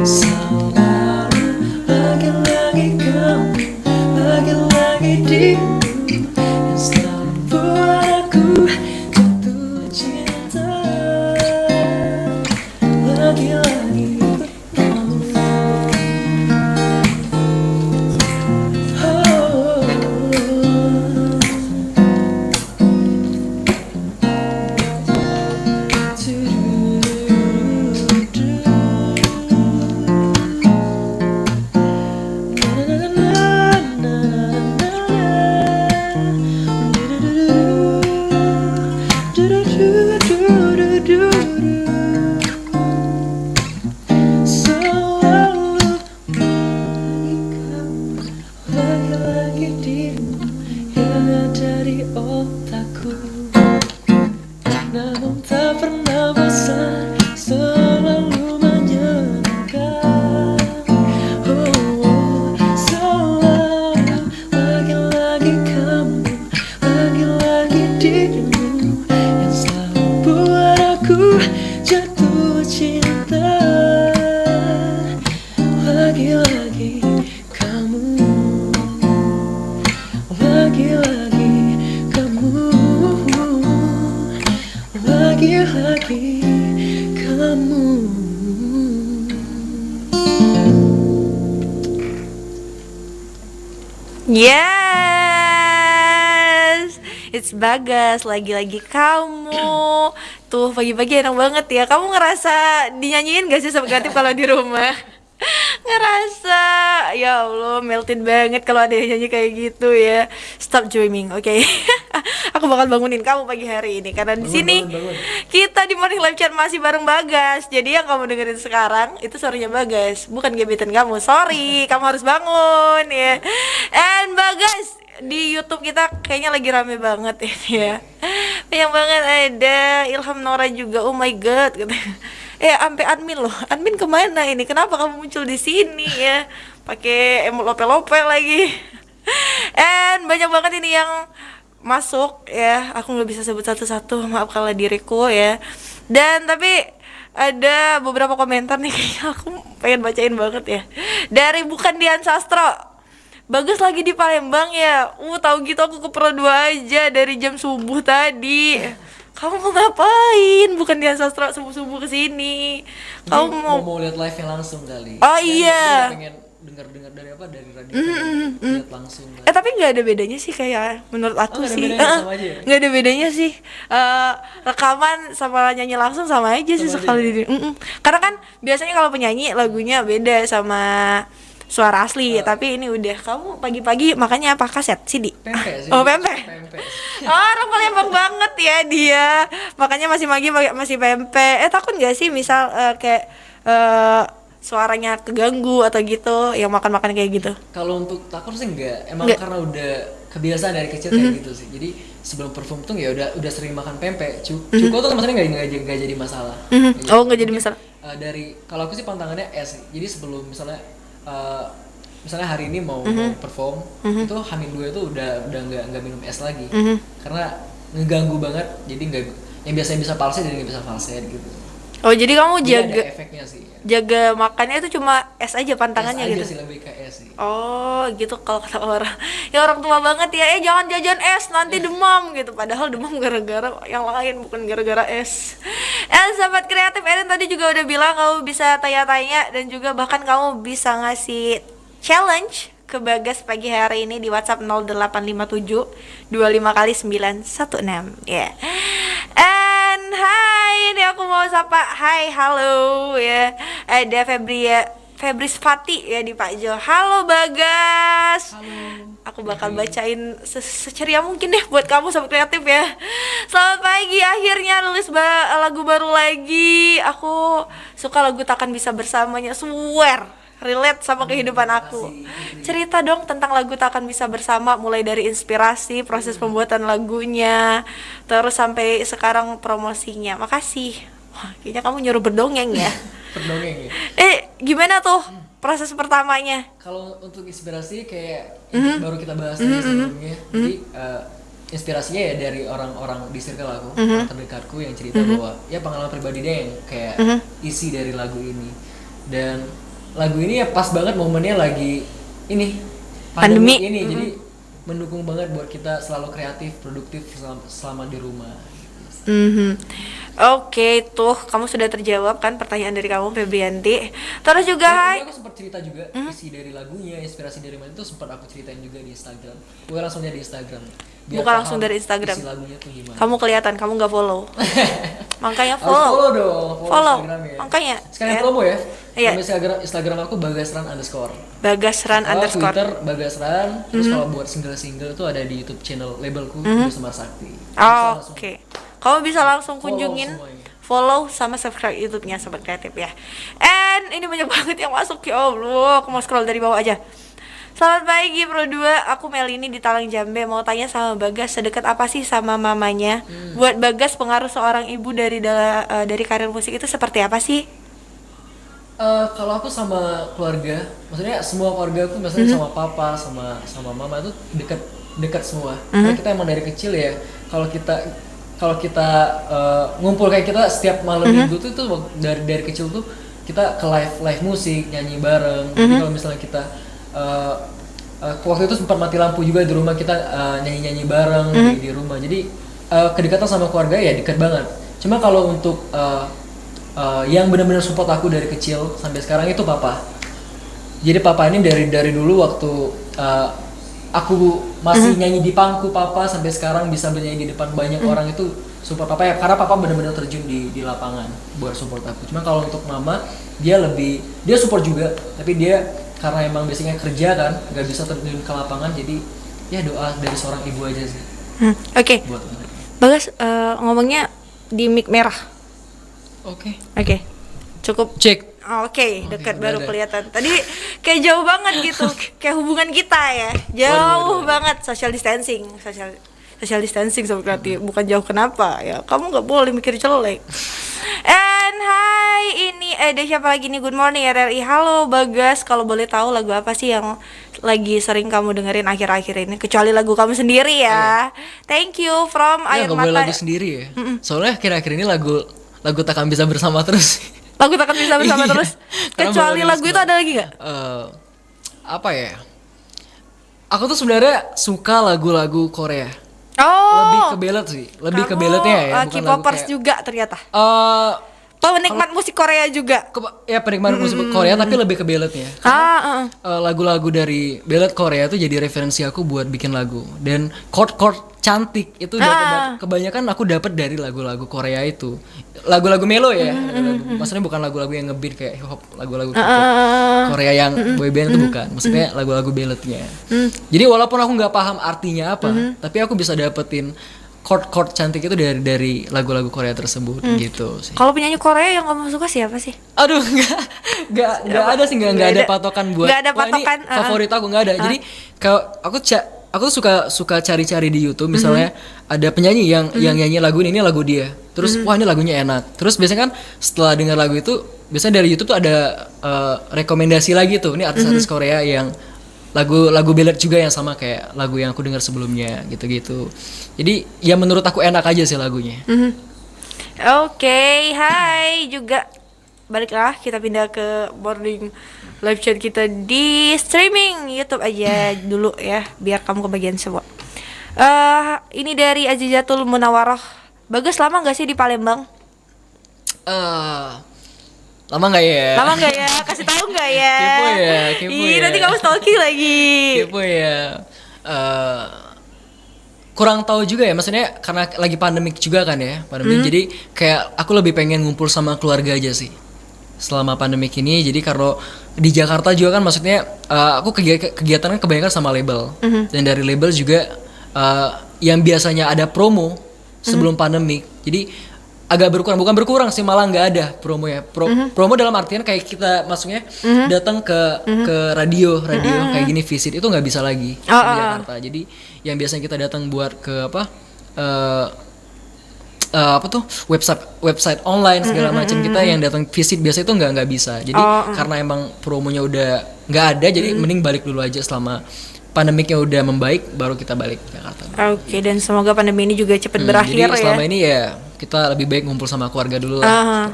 S2: Selalu lagi-lagi kamu, lagi-lagi dirimu yang selalu buat aku jatuh cinta. Lagi-lagi kamu. Oh. Lagi-lagi dirimu yang ada di otakku. Namun tak pernah bosan, selalu menyenangkan. Oh, selalu lagi-lagi kamu, lagi-lagi dirimu yang selalu buat aku jatuh cinta. Lagi-lagi kamu, lagi-lagi kamu, lagi-lagi kamu.
S1: Yes, it's Bagas, lagi-lagi kamu. Tuh pagi-pagi enak banget ya. Kamu ngerasa dinyanyiin gak sih Sobat Kreatif kalau di rumah? Ngerasa, ya Allah, melted banget kalau ada yang nyanyi kayak gitu ya. Stop dreaming, oke? Aku bakal bangunin kamu pagi hari ini karena di sini kita di Morning Live Chat masih bareng Bagas. Jadi yang kamu dengerin sekarang itu suaranya Bagas, bukan gebetan kamu. Sorry, kamu harus bangun ya. And Bagas, di YouTube kita kayaknya lagi rame banget ini ya. Banyak banget, ada Ilham Nora juga. Oh my god, katanya. Sampai admin loh. Admin kemana ini? Kenapa kamu muncul di sini ya? Pakai emot lope-lope lagi. And banyak banget ini yang masuk ya. Aku nggak bisa sebut satu-satu. Maaf kalau diriku ya. Dan tapi ada beberapa komentar nih kayaknya aku pengen bacain banget ya. Dari Bukan Dian Sastro. Bagus lagi di Palembang ya. Tahu gitu aku ke Pro 2 aja dari jam subuh tadi. Kamu mau ngapain? Bukan Dian Sastro subuh-subuh kesini. Kamu mau
S2: lihat live yang langsung kali.
S1: Oh iya.
S2: dengar dari apa dari radio, lihat langsung kan.
S1: Tapi nggak ada bedanya sih kayak menurut aku
S2: nggak ada
S1: sih.
S2: bedanya, sama aja ya?
S1: Nggak ada bedanya sih. Rekaman sama nyanyi langsung sama aja sih
S2: Sama
S1: sekali. Karena kan biasanya kalau penyanyi lagunya beda sama suara asli, tapi ini udah kamu pagi-pagi makanya apa kaset CD?
S2: Pempek sih.
S1: Oh pempek.
S2: Pempek.
S1: Orang Palembang banget ya dia, makanya masih masih pempek. Takut nggak sih misal kayak suaranya keganggu atau gitu yang makan-makan kayak gitu?
S2: Kalau untuk takut sih enggak, emang karena udah kebiasaan dari kecil kayak gitu sih. Jadi sebelum perform tuh ya udah sering makan pempek. Cuko tuh maksudnya nggak jadi masalah.
S1: Oh nggak jadi masalah.
S2: Dari kalau aku sih pantangannya es. Jadi sebelum misalnya hari ini mau perform itu H-2 itu udah nggak minum es lagi karena ngeganggu banget. Jadi nggak, yang biasanya bisa falset jadi nggak bisa falset gitu.
S1: Oh jadi kamu
S2: Jadi
S1: jaga
S2: ada efeknya sih.
S1: jaga makannya itu cuma es aja pantangannya
S2: Es aja
S1: gitu.
S2: sih, lebih ke es sih.
S1: Oh gitu kalau kata orang. Ya orang tua banget ya, jangan jajan es nanti demam gitu. Padahal demam gara-gara yang lain bukan gara-gara es. Sahabat kreatif, Erin tadi juga udah bilang kamu bisa tanya-tanya dan juga bahkan kamu bisa ngasih challenge ke Bagas pagi hari ini di WhatsApp 0857 25 kali 916 ya. And hai, ini aku mau sapa. Hai, halo ya. Ada Febris Fati ya di Pak Jo. Halo Bagas. Halo. Aku bakal bacain seceria mungkin deh buat kamu sobat kreatif ya. Selamat pagi, akhirnya rilis lagu baru lagi. Aku suka lagu Takkan Bisa Bersamanya, swear relate sama kehidupan aku. Cerita dong tentang lagu Takkan Bisa Bersama, mulai dari inspirasi, proses pembuatan lagunya, terus sampai sekarang promosinya. Makasih. Wah, kayaknya kamu nyuruh berdongeng ya.
S2: Berdongeng ya.
S1: Gimana tuh proses pertamanya?
S2: Kalau untuk inspirasi kayak baru kita bahas tadi sebelumnya. Jadi inspirasinya ya dari orang-orang di circle aku, orang terdekatku yang cerita bahwa ya pengalaman pribadi dia yang kayak isi dari lagu ini. Dan lagu ini ya pas banget momennya lagi ini pandemi ini, jadi mendukung banget buat kita selalu kreatif, produktif selama di rumah.
S1: Oke, tuh kamu sudah terjawab kan pertanyaan dari kamu Febrianti. Terus juga hai.
S2: Aku sempat cerita juga isi dari lagunya, inspirasi dari mana itu sempat aku ceritain juga di Instagram. Bukan langsung dari Instagram.
S1: Bukan langsung dari Instagram.
S2: Isi lagunya tuh gimana?
S1: Kamu kelihatan, kamu nggak follow. Makanya
S2: Harus
S1: follow.
S2: follow dong,
S1: Follow.
S2: Instagram ya.
S1: Makanya.
S2: Sekalian promo ya.
S1: Iya.
S2: Instagram aku Bagasran_.
S1: Bagasran_.
S2: Twitter Bagasran. Terus kalau buat single-single itu ada di YouTube channel labelku Ibu Semar Sakti.
S1: Oke. Kamu bisa langsung kunjungin, follow sama subscribe YouTube-nya Sobat Kreatif ya. And ini banyak banget yang masuk, ya Allah. Aku mau scroll dari bawah aja. Selamat pagi Pro 2, aku Melini di Talang Jambe. Mau tanya sama Bagas, sedekat apa sih sama mamanya? Buat Bagas, pengaruh seorang ibu dari karir musik itu seperti apa sih?
S2: Kalau aku sama keluarga, maksudnya semua keluarga aku, maksudnya sama papa, sama mama itu dekat semua. Karena kita emang dari kecil ya, kalau kita ngumpul kayak kita setiap malam minggu tuh dari kecil tuh kita ke live musik, nyanyi bareng. Jadi kalau misalnya kita waktu itu sempat mati lampu juga di rumah, kita nyanyi bareng di rumah. Jadi kedekatan sama keluarga ya dekat banget. Cuma kalau untuk yang benar-benar support aku dari kecil sampai sekarang itu papa. Jadi papa ini dari dulu waktu aku masih nyanyi di pangku papa sampai sekarang bisa bernyanyi di depan banyak orang, itu support papa ya, karena papa benar-benar terjun di lapangan buat support aku. Cuma kalau untuk mama dia support juga, tapi dia karena emang biasanya kerja kan nggak bisa terjun ke lapangan, jadi ya doa dari seorang ibu aja sih.
S1: Oke.
S2: Buat mereka.
S1: Bagas ngomongnya di mic merah.
S2: Oke.
S1: Cukup
S2: Cek.
S1: Oke, dekat
S2: udah
S1: baru
S2: ada.
S1: kelihatan. Tadi kayak jauh banget gitu, kayak hubungan kita ya. Jauh banget, social distancing Sobat Kreatif. Bukan jauh kenapa ya? Kamu nggak boleh mikir jelek. And hai, ini ada siapa lagi nih? Good morning RRI. Halo Bagas, kalau boleh tahu lagu apa sih yang lagi sering kamu dengerin akhir-akhir ini? Kecuali lagu kamu sendiri ya. Thank you from
S2: Ya
S1: Air
S2: nggak boleh
S1: Mata.
S2: lagu sendiri ya. Soalnya akhir-akhir ini lagu Takkan Bisa Bersama terus.
S1: Lagu Takkan Bisa Bersama
S2: Iya.
S1: terus.
S2: Karena
S1: Kecuali
S2: baru
S1: lagu itu ada lagi nggak?
S2: Apa ya? Aku tuh sebenarnya suka lagu-lagu Korea.
S1: Oh,
S2: Lebih ke ballad sih, lebih ke balladnya ya, bukan lagu
S1: K-popers
S2: kayak
S1: juga ternyata. Penikmat musik Korea juga.
S2: Ya penikmat musik Korea tapi lebih ke balladnya. Lagu-lagu dari ballad Korea tuh jadi referensi aku buat bikin lagu. Dan chord-chord cantik itu kebanyakan aku dapat dari lagu-lagu Korea itu. Lagu-lagu melo ya. Maksudnya bukan lagu-lagu yang ngebeat kayak hip hop, lagu-lagu Korea yang boyband itu bukan. Maksudnya lagu-lagu balladnya. Jadi walaupun aku nggak paham artinya apa, tapi aku bisa dapetin chord-chord cantik itu dari lagu-lagu Korea tersebut gitu sih.
S1: Kalau penyanyi Korea yang kamu suka siapa sih?
S2: Aduh, nggak ada sih, nggak ada patokan buat.
S1: Nggak ada
S2: wah,
S1: patokan.
S2: ini favorit aku nggak ada. Jadi kalau aku suka cari-cari di YouTube misalnya ada penyanyi yang nyanyi lagu ini lagu dia. Terus wah ini lagunya enak. Terus biasanya kan setelah dengar lagu itu biasanya dari YouTube tuh ada rekomendasi lagi tuh. Ini artis-artis Korea yang lagu ballad juga yang sama kayak lagu yang aku dengar sebelumnya gitu-gitu. Jadi ya menurut aku enak aja sih lagunya.
S1: Oke, hai juga. Baliklah kita pindah ke boarding live chat kita di streaming YouTube aja dulu ya, biar kamu kebagian semua. Ini dari Azizatul Munawaroh. Bagus, lama nggak sih di Palembang?
S2: Lama nggak ya?
S1: Lama nggak ya? Kasih tahu nggak ya?
S2: Kepo
S1: Ih,
S2: ya.
S1: nanti kamu stalking lagi.
S2: Kepo ya. Kurang tahu juga ya, maksudnya karena lagi pandemik juga kan ya, jadi kayak aku lebih pengen ngumpul sama keluarga aja sih selama pandemik ini. Jadi kalau di Jakarta juga kan maksudnya aku kegiatan kan kebanyakan sama label, dan dari label juga yang biasanya ada promo sebelum pandemik, jadi agak bukan berkurang sih, malah nggak ada promo ya. Promo dalam artian kayak kita maksudnya datang ke radio kayak gini visit itu nggak bisa lagi di Jakarta. Jadi yang biasanya kita datang buat ke website online segala macam, kita yang datang visit biasa itu nggak bisa. Jadi karena emang promonya udah nggak ada, jadi mending balik dulu aja selama pandemiknya udah membaik, baru kita balik ke Jakarta.
S1: Oke, dan semoga pandemi ini juga cepat berakhir
S2: jadi
S1: ya.
S2: Selama ini ya kita lebih baik ngumpul sama keluarga dulu lah.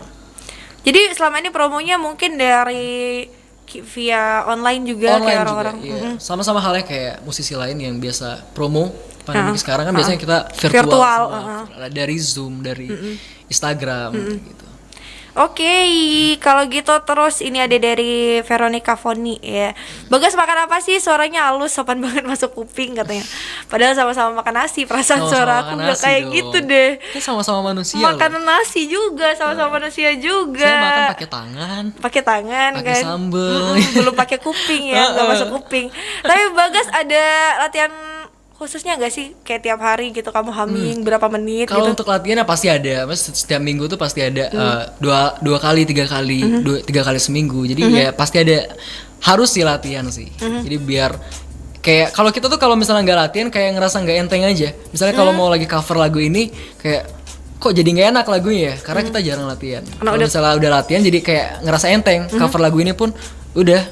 S1: Jadi selama ini promonya mungkin dari via online juga kayak orang-orang.
S2: Iya. Sama-sama halnya kayak musisi lain yang biasa promo pandemi sekarang kan biasanya kita virtual. Dari Zoom, dari Instagram gitu.
S1: Oke, kalau gitu terus ini ada dari Veronica Foni ya. Bagas makan apa sih? Suaranya halus, sopan banget masuk kuping katanya. Padahal sama-sama makan nasi, perasaan suara aku nggak kayak dong. Gitu deh.
S2: Kita sama-sama manusia.
S1: Makan nasi juga, sama-sama manusia juga.
S2: Saya makan pakai tangan.
S1: Pakai tangan
S2: pakai
S1: kan.
S2: sambel.
S1: Belum pakai kuping ya, nggak masuk kuping. Tapi Bagas ada latihan khususnya nggak sih, kayak tiap hari gitu kamu humming berapa menit?
S2: Kalau
S1: gitu?
S2: untuk latihan pasti ada, mas setiap minggu tuh pasti ada dua kali tiga kali seminggu. Jadi ya pasti ada, harus sih latihan sih. Jadi biar kayak kalau kita tuh kalau misalnya nggak latihan kayak ngerasa nggak enteng aja. Misalnya kalau mau lagi cover lagu ini kayak kok jadi nggak enak lagunya ya, karena kita jarang latihan. Kalau misalnya udah latihan jadi kayak ngerasa enteng. Cover lagu ini pun udah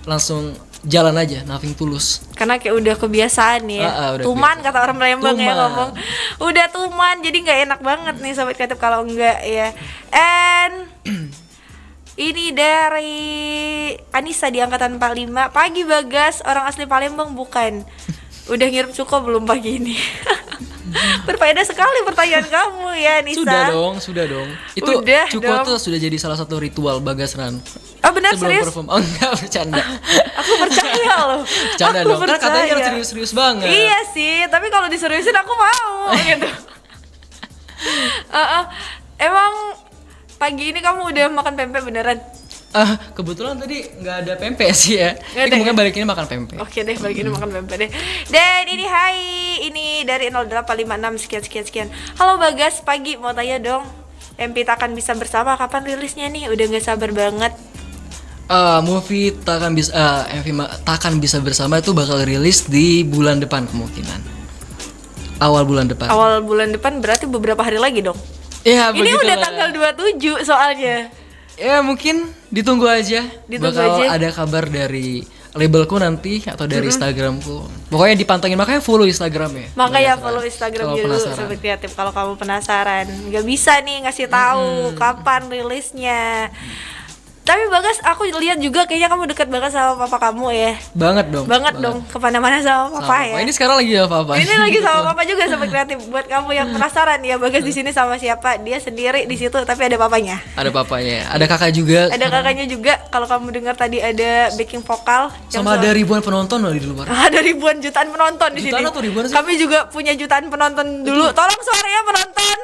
S2: langsung jalan aja, nothing tulus.
S1: Karena kayak udah kebiasaan ya. Tuman kebiasaan. Kata orang Palembang ya ngomong. Udah tuman, jadi nggak enak banget nih Sobat Kreatif kalau enggak ya. And ini dari Anissa di angkatan 45. Pagi Bagas, orang asli Palembang bukan? Udah ngirim cukup belum pagi ini? Berfaedah sekali pertanyaan kamu ya Nisa.
S2: Sudah dong. Itu cukup tuh sudah jadi salah satu ritual Bagas Ran.
S1: Oh benar,
S2: sebelum
S1: serius?
S2: Perform. Oh enggak, bercanda.
S1: Aku percaya loh.
S2: Bercanda dong. Kan katanya serius-serius banget.
S1: Iya sih, tapi kalau diseriusin aku mau gitu. Emang pagi ini kamu udah makan pempek beneran?
S2: Kebetulan tadi nggak ada pempek sih ya. Tapi mungkin balik ini makan pempek.
S1: Oke deh, balik ini makan pempek deh. Dan ini ini dari 0856 sekian. Halo Bagas, pagi mau tanya dong. MP Takkan Bisa Bersama kapan rilisnya nih? Udah nggak sabar banget.
S2: Movie Takkan Bisa Bersama itu bakal rilis di bulan depan kemungkinan. Awal bulan depan.
S1: Awal bulan depan berarti beberapa hari lagi dong.
S2: Iya,
S1: ini udah tanggal 27 soalnya.
S2: Ya mungkin ditunggu aja. Bakal
S1: aja.
S2: ada kabar dari labelku nanti atau dari Instagramku. Pokoknya dipantengin, makanya follow Instagramnya.
S1: Makanya follow Instagram dulu Sobat Kreatif kalau kamu penasaran. Nggak bisa nih ngasih tahu kapan rilisnya. Tapi Bagas, aku lihat juga kayaknya kamu dekat banget sama papa kamu ya.
S2: Banget dong.
S1: Banget dong, kemana-mana sama papa ya.
S2: Ini sekarang lagi ya papa.
S1: Ini lagi sama papa juga Sobat Kreatif. Buat kamu yang penasaran ya, Bagas di sini sama siapa? Dia sendiri di situ tapi ada papanya.
S2: Ada papanya, ada kakak juga.
S1: Ada kakaknya juga. Kalau kamu dengar tadi ada backing vokal.
S2: Sama ada ribuan penonton loh di luar.
S1: Ada ribuan jutaan penonton di sini.
S2: Jutaan atau ribuan sih?
S1: Kami juga punya jutaan penonton dulu. Tolong suaranya penonton.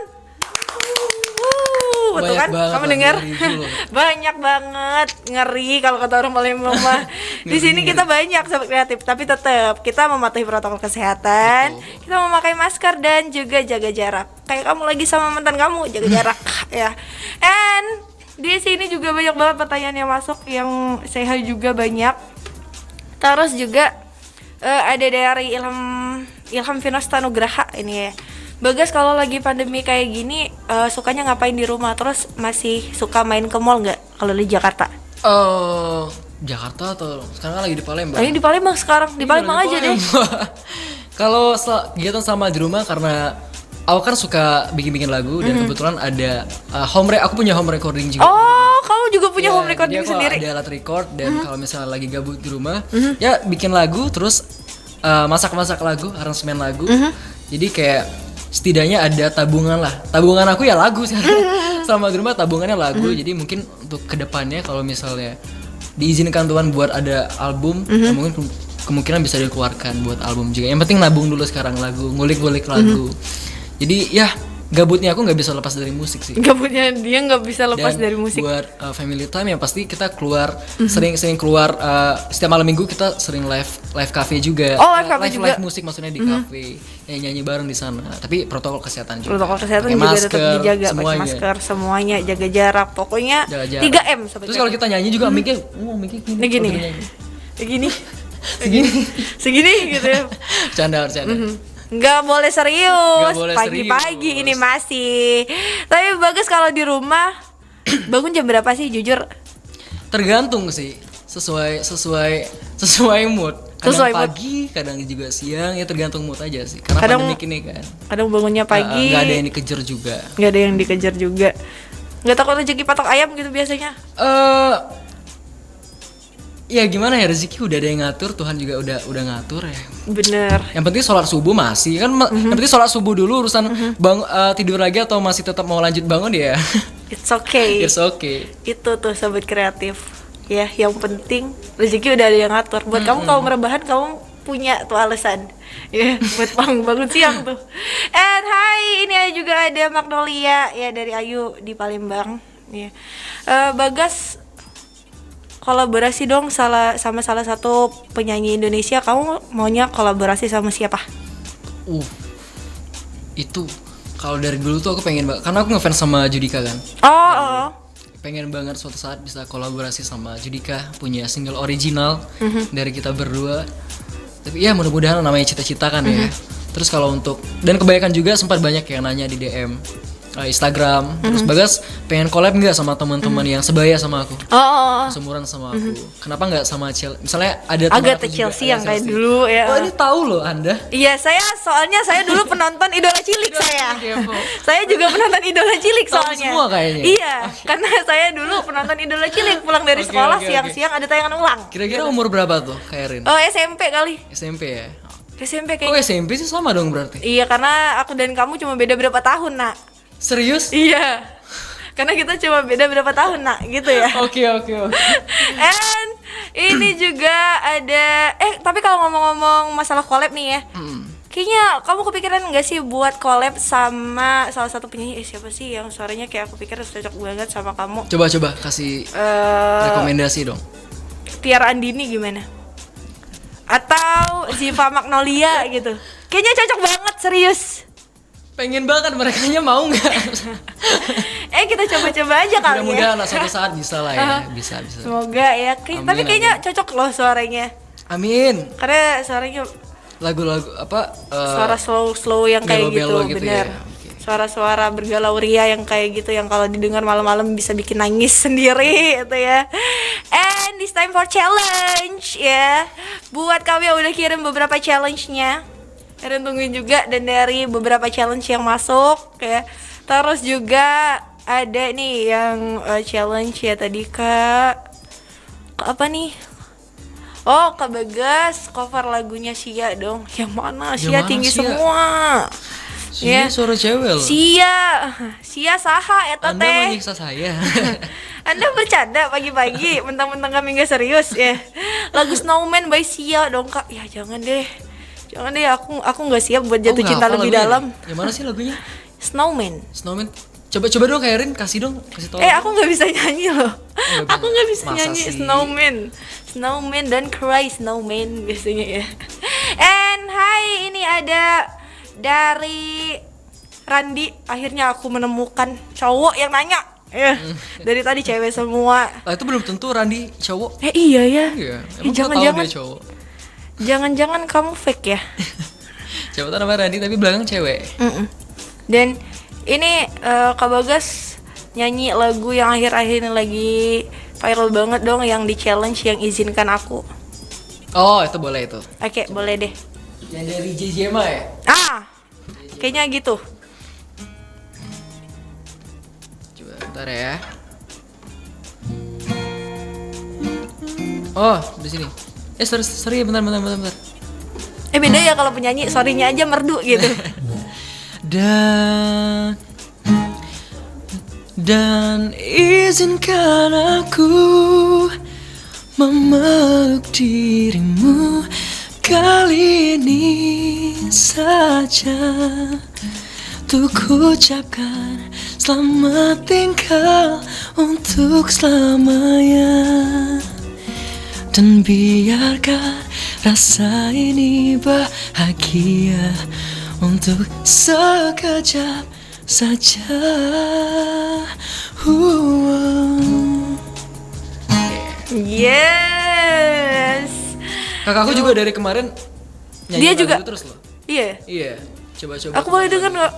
S1: Betul
S2: Banyak
S1: kan?
S2: banget
S1: Kamu
S2: lah,
S1: dengar?
S2: 2.000 loh.
S1: Banyak banget, ngeri kalau kata orang Palembang mah. Di sini kita banyak Sobat Kreatif, tapi tetap kita mematuhi protokol kesehatan. Kita memakai masker dan juga jaga jarak. Kayak kamu lagi sama mantan kamu, jaga jarak ya. And di sini juga banyak banget pertanyaan yang masuk, yang sehat juga banyak. Terus juga ada dari Ilham Vinasta Nugraha ini ya. Bagas kalau lagi pandemi kayak gini sukanya ngapain di rumah? Terus masih suka main ke mall nggak kalau di Jakarta?
S2: Jakarta atau sekarang kan lagi di Palembang?
S1: Ini di Palembang sekarang, di Palembang aja deh.
S2: Kalau kegiatan sama di rumah karena aku kan suka bikin-bikin lagu dan kebetulan ada aku punya home recording juga.
S1: Oh, kamu juga punya
S2: Ya,
S1: home recording
S2: jadi aku
S1: sendiri?
S2: ada alat record dan kalau misalnya lagi gabut di rumah, ya bikin lagu terus masak-masak lagu, aransemen lagu. Jadi kayak setidaknya ada tabungan lah. Tabungan aku ya lagu sih. Selama di rumah tabungannya lagu. Jadi mungkin untuk kedepannya kalau misalnya diizinkan Tuhan buat ada album, mungkin kemungkinan bisa dikeluarkan buat album juga. Yang penting nabung dulu sekarang lagu, ngulik-ngulik lagu. Jadi ya gabutnya aku nggak bisa lepas dari musik sih.
S1: Gabutnya dia nggak bisa lepas
S2: Dan
S1: dari musik.
S2: buat family time yang pasti kita keluar sering keluar setiap malam minggu kita sering live cafe juga.
S1: Oh, live cafe juga.
S2: Live musik maksudnya di cafe. Nyanyi bareng di sana. Tapi protokol kesehatan juga.
S1: Protokol kesehatan
S2: Pakai
S1: juga
S2: masker,
S1: tetap dijaga, pakai
S2: semuanya.
S1: masker semuanya, jaga jarak. Pokoknya
S2: Jaga jarak.
S1: 3M Sobat
S2: Terus kalau kita nyanyi juga mic-nya gini.
S1: Ini gini.
S2: kalau kita nyanyi.
S1: Segini. Segini gitu ya.
S2: Bercanda.
S1: Nggak boleh serius,
S2: Nggak boleh
S1: pagi-pagi
S2: serius.
S1: ini masih. Tapi bagus kalau di rumah bangun jam berapa sih jujur?
S2: Tergantung sih, sesuai mood. Kadang
S1: Sesuai mood.
S2: pagi, kadang juga siang, ya tergantung mood aja sih. Karena
S1: Kadang-
S2: pandemik ini kan.
S1: Kadang bangunnya pagi,
S2: Nggak ada yang dikejar juga.
S1: nggak ada yang dikejar juga. Nggak takut rezeki patok ayam gitu biasanya?
S2: Ya gimana ya, rezeki udah ada yang ngatur, Tuhan juga udah ngatur ya.
S1: Bener.
S2: Yang penting sholat subuh masih kan, yang penting sholat subuh dulu, urusan tidur lagi atau masih tetap mau lanjut bangun ya.
S1: It's okay.
S2: It's okay.
S1: Itu tuh sobat kreatif. Ya, yang penting rezeki udah ada yang ngatur. Buat kamu kalau merebahan kamu punya tuh alasan. Ya, buat bangun siang tuh. And hai, ini juga ada Magnolia ya dari Ayu di Palembang. Ya. Bagas, kolaborasi dong sama salah satu penyanyi Indonesia. Kamu maunya kolaborasi sama siapa?
S2: Itu kalau dari dulu tuh aku pengen banget, karena aku ngefans sama Judika kan.
S1: Oh.
S2: Pengen banget suatu saat bisa kolaborasi sama Judika, punya single original dari kita berdua. Tapi ya mudah-mudahan, namanya cita-cita kan ya. Terus kalau untuk, dan kebanyakan juga sempat banyak yang nanya di DM Instagram, terus Bagas pengen collab nggak sama teman-teman yang sebaya sama aku, seumuran sama aku. Kenapa nggak sama Chelsea? Misalnya ada teman
S1: Agak
S2: aku juga,
S1: Chelsea
S2: ada
S1: yang kayak
S2: Chelsea.
S1: dulu ya.
S2: Oh, ini tahu loh Anda.
S1: Iya, soalnya saya dulu penonton Idola Cilik saya. Saya juga penonton Idola Cilik
S2: Tahu
S1: soalnya.
S2: semua kayaknya.
S1: Iya, karena saya dulu penonton Idola Cilik, pulang dari sekolah
S2: oke.
S1: siang-siang ada tayangan ulang.
S2: Kira-kira umur berapa tuh Kak Erin?
S1: Oh, SMP kali.
S2: SMP ya?
S1: SMP
S2: Oh,
S1: kayaknya.
S2: SMP sih sama dong berarti.
S1: Iya, karena aku dan kamu cuma beda berapa tahun, Nak.
S2: Serius?
S1: Iya. Karena kita cuma beda berapa tahun, Nak, gitu ya.
S2: Oke.
S1: And ini juga ada tapi kalau ngomong-ngomong masalah collab nih ya. Kayaknya kamu kepikiran nggak sih buat collab sama salah satu penyanyi, siapa sih yang suaranya kayak aku pikir cocok banget sama kamu?
S2: Coba kasih rekomendasi dong.
S1: Tiara Andini gimana? Atau Ziva Magnolia gitu. Kayaknya cocok banget, serius.
S2: Pengen banget, merekanya mau nggak?
S1: Kita coba-coba aja kali ya.
S2: Mudah-mudahan lah suatu saat bisa lah ya. Bisa.
S1: Semoga ya. Tapi kayaknya cocok loh suaranya.
S2: Amin.
S1: Karena suaranya
S2: Lagu-lagu apa?
S1: suara slow yang kayak gitu,
S2: melo-melo gitu
S1: bener.
S2: ya, oke.
S1: Suara-suara bergalau ria yang kayak gitu, yang kalau didengar malam-malam bisa bikin nangis sendiri itu ya. And this time for challenge ya. Buat kamu yang udah kirim beberapa challenge-nya, Erin tungguin juga, dan dari beberapa challenge yang masuk ya. Terus juga ada nih yang challenge ya tadi Kak. Apa nih? Oh, Kak Bagas cover lagunya Sia dong. Yang mana? Sia
S2: mana
S1: tinggi
S2: Sia?
S1: semua.
S2: Sia suara cewek loh.
S1: Sia saha eta
S2: Anda
S1: teh.
S2: menyiksa saya.
S1: Anda bercanda pagi-pagi, mentang-mentang kami gak serius ya. Lagu Snowman by Sia dong Kak. Ya jangan deh, aku nggak siap buat jatuh
S2: Nggak
S1: cinta
S2: hafal
S1: lebih
S2: lagunya
S1: dalam.
S2: nih. Yang mana sih lagunya?
S1: Snowman.
S2: Snowman. Coba dong Kak Erin, kasih tahu.
S1: Aku nggak bisa nyanyi loh.
S2: nggak
S1: Aku nggak bisa
S2: Masa
S1: nyanyi
S2: sih?
S1: Snowman dan Cry Snowman biasanya ya. And hai, ini ada dari Randi. Akhirnya aku menemukan cowok yang nanya. Dari tadi cewek semua.
S2: Lah itu belum tentu Randi cowok.
S1: Iya ya.
S2: Iya. Emang gua tahu
S1: Jangan-jangan
S2: dia cowok.
S1: jangan-jangan kamu fake ya.
S2: Siapa tahu namanya Randi tapi belakang cewek.
S1: Dan ini Kak Bagas nyanyi lagu yang akhir-akhir ini lagi viral banget dong, yang di challenge yang izinkan aku.
S2: Oh itu boleh itu.
S1: Oke, boleh deh.
S2: Yang dari JJMA ya?
S1: Kayaknya gitu.
S2: Coba bentar ya. Oh di sini. Sorry bentar.
S1: Beda ya kalau penyanyi, sorry-nya aja merdu gitu.
S2: Dan izinkan aku memeluk dirimu kali ini saja, untuk ucapkan selamat tinggal untuk selamanya. Dan biarkan rasa ini bahagia untuk sekejap saja.
S1: Yes.
S2: Kakakku juga dari kemarin nyanyi
S1: Dia
S2: lagu
S1: juga?
S2: itu terus loh.
S1: Iya.
S2: Iya, coba.
S1: Aku boleh denger nggak?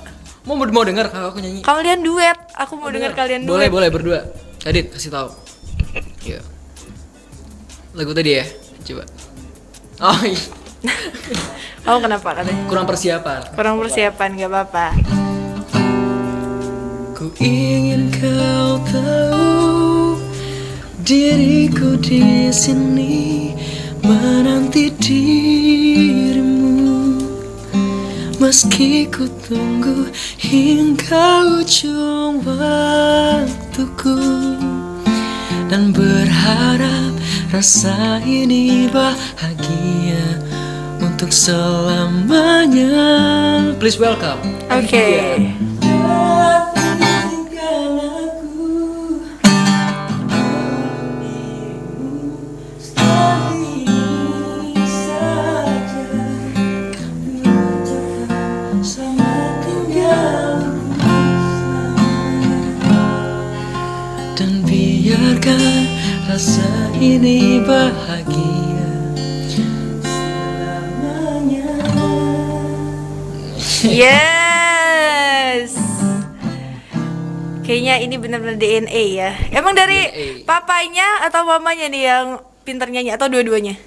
S2: Mau denger kakakku nyanyi?
S1: Kalian duet. Aku mau denger kalian duet.
S2: Boleh berdua. Adit kasih tahu. Iya. Lagu tadi ya, coba. Oh iya.
S1: Kamu kenapa katanya?
S2: Kurang persiapan.
S1: Kurang persiapan, gak apa-apa.
S2: Ku ingin kau tahu, diriku di sini menanti dirimu, meski ku tunggu hingga ujung waktuku, dan berharap rasa ini bahagia untuk selamanya. Please welcome.
S1: Oke.
S2: Dan biarkan rasa ini bahagia selamanya.
S1: Yes. Kayaknya ini benar-benar DNA ya. Emang dari
S2: DNA.
S1: papanya atau mamanya nih yang pinter nyanyi atau dua-duanya?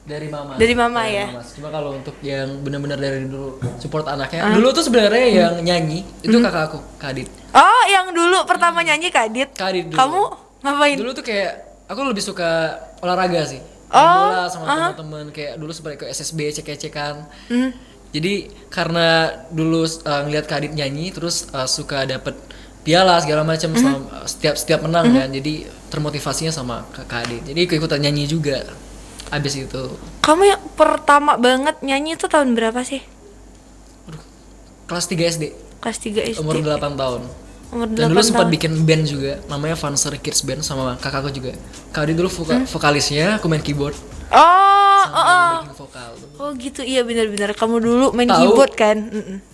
S2: Dari mama.
S1: Dari mama ya?
S2: Mama. Cuma kalau untuk yang benar-benar dari dulu support anaknya. Dulu tuh sebenarnya yang nyanyi itu kakak aku, Kak Adit.
S1: Oh, yang dulu pertama nyanyi Kak Adit.
S2: Kak Adit dulu.
S1: Kamu ngapain?
S2: Dulu tuh kayak aku lebih suka olahraga sih. Main
S1: Oh,
S2: bola sama teman-teman, kayak dulu sempat ke SSB cek-cekan. Jadi karena dulu ngeliat Kak Adit nyanyi terus suka dapet piala segala macam setiap menang kan. Jadi termotivasinya sama Kak Adit. Jadi ikut-ikutan nyanyi juga. Abis itu
S1: Kamu yang pertama banget nyanyi itu tahun berapa sih?
S2: kelas 3 SD,
S1: Kelas 3 SD.
S2: umur 8 tahun.
S1: Umur
S2: Dan
S1: 8
S2: dulu sempat
S1: tahun.
S2: bikin band juga, namanya Fanser Kids Band sama kakakku juga. Kak Adit dulu vokalisnya, aku main keyboard.
S1: Oh,
S2: Backing vokal.
S1: Oh gitu, iya benar-benar. Kamu dulu main
S2: Tahu?
S1: keyboard kan?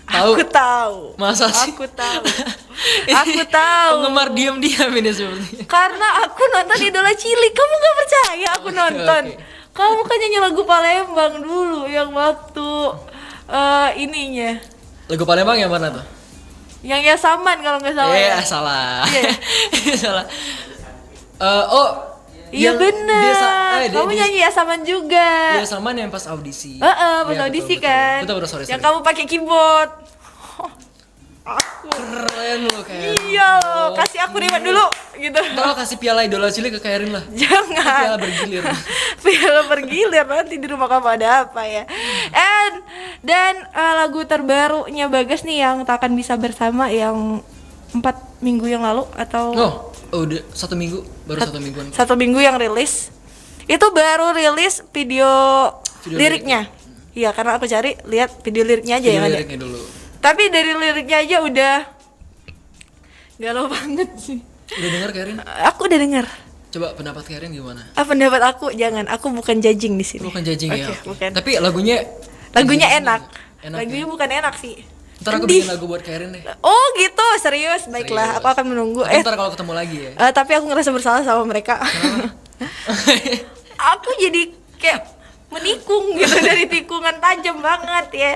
S2: Tahu?
S1: Aku tahu.
S2: Masa sih?
S1: Aku tahu. Aku tahu.
S2: Penggemar diam-diam ini sepertinya.
S1: Karena aku nonton Idola Cilik. Kamu gak percaya aku nonton.
S2: Oke.
S1: Kamu kan nyanyi lagu Palembang dulu yang waktu ininya.
S2: Lagu Palembang yang mana tuh?
S1: Yang Yasaman kalau nggak salah. ya.
S2: Salah.
S1: Iya.
S2: Salah.
S1: Iya
S2: yang
S1: benar. Kamu nyanyi Yasaman juga.
S2: Dia sama yang pas audisi.
S1: Pas
S2: Iya,
S1: audisi
S2: betul,
S1: kan.
S2: Betul, sorry.
S1: Yang kamu pakai keyboard.
S2: Keren lo Karen.
S1: Iya loh, kasih aku remote dulu gitu.
S2: Ntar lo kasih piala idola cilik ke Karen lah.
S1: Jangan.
S2: Piala bergilir.
S1: Piala bergilir nanti di rumah kamu ada apa ya. Dan lagu terbarunya Bagas nih yang tak akan bisa bersama yang 4 minggu yang lalu atau
S2: udah 1 minggu, baru 1 mingguan.
S1: 1 minggu yang rilis. Itu baru rilis video liriknya. Iya, karena aku cari lihat video liriknya aja yang ada.
S2: Liriknya dulu.
S1: Tapi dari liriknya aja udah galau banget sih.
S2: Udah denger Karen?
S1: Aku udah denger.
S2: Coba pendapat Karen gimana?
S1: Pendapat aku jangan, aku bukan judging di sini.
S2: Bukan judging ya.
S1: Oke, bukan.
S2: Tapi lagunya
S1: enak.
S2: Enak
S1: Lagunya
S2: ya?
S1: bukan enak sih.
S2: Ntar aku
S1: Sedih.
S2: bikin lagu buat Karen deh.
S1: Oh gitu, serius. Baiklah,
S2: Serius.
S1: aku akan menunggu.
S2: Tapi ntar kalau ketemu lagi ya.
S1: Tapi aku ngerasa bersalah sama mereka. Aku jadi kayak menikung gitu dari tikungan tajam banget ya.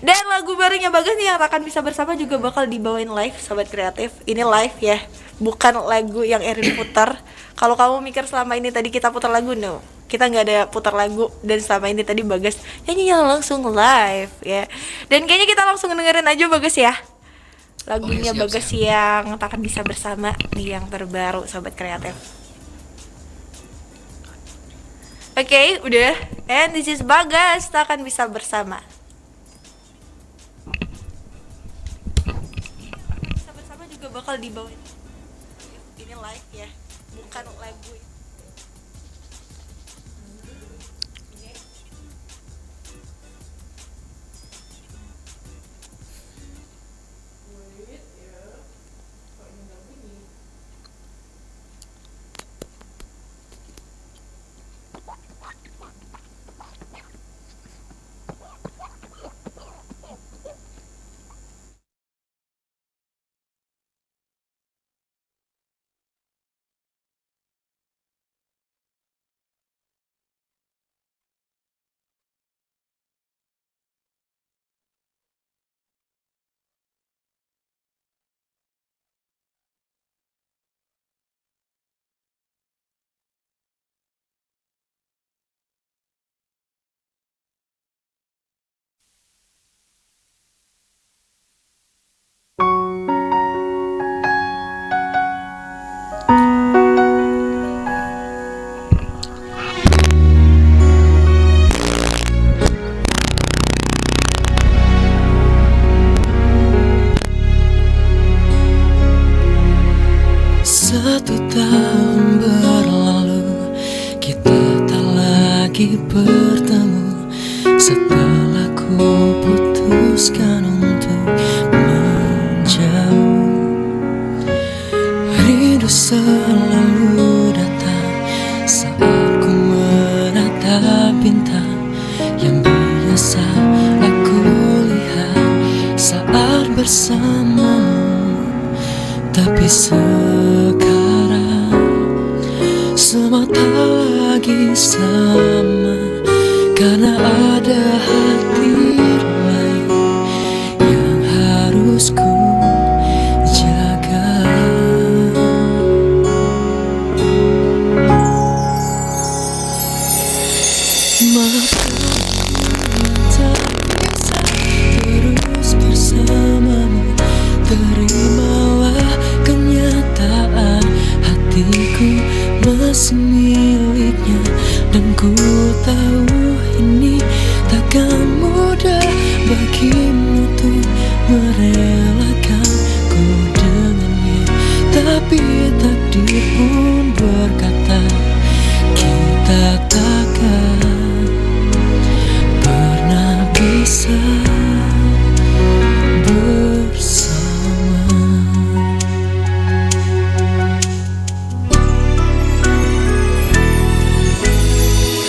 S1: Dan lagu barunya Bagas nih yang akan bisa bersama juga bakal dibawain live Sobat Kreatif. Ini live ya, bukan lagu yang Erin putar. Kalau kamu mikir selama ini tadi kita putar lagu, no, kita nggak ada putar lagu. Dan selama ini tadi Bagas nyanyinya langsung live ya. Dan kayaknya kita langsung dengerin aja Bagas ya, lagunya
S2: siap,
S1: Bagas yang tak akan bisa bersama nih, yang terbaru Sobat Kreatif. Oke, udah. And this is Bagas, tak akan bisa bersama. Bisa bersama juga bakal dibawain. Ini live ya, bukan lagu.
S5: bertemu setelah ku putuskan untuk menjauh. Rindu selalu datang saat ku menatap bintang yang biasa aku lihat saat bersamamu. Tapi sekarang semua tak lagi sama, karena ada hati lain yang harus ku jaga. Maafkan tak bisa terus bersamamu. Terimalah kenyataan, hatiku masih miliknya, dan ku tahu ini takkan mudah bagimu untuk merelakanku dengannya. Tapi takdir pun berkata kita takkan pernah bisa bersama.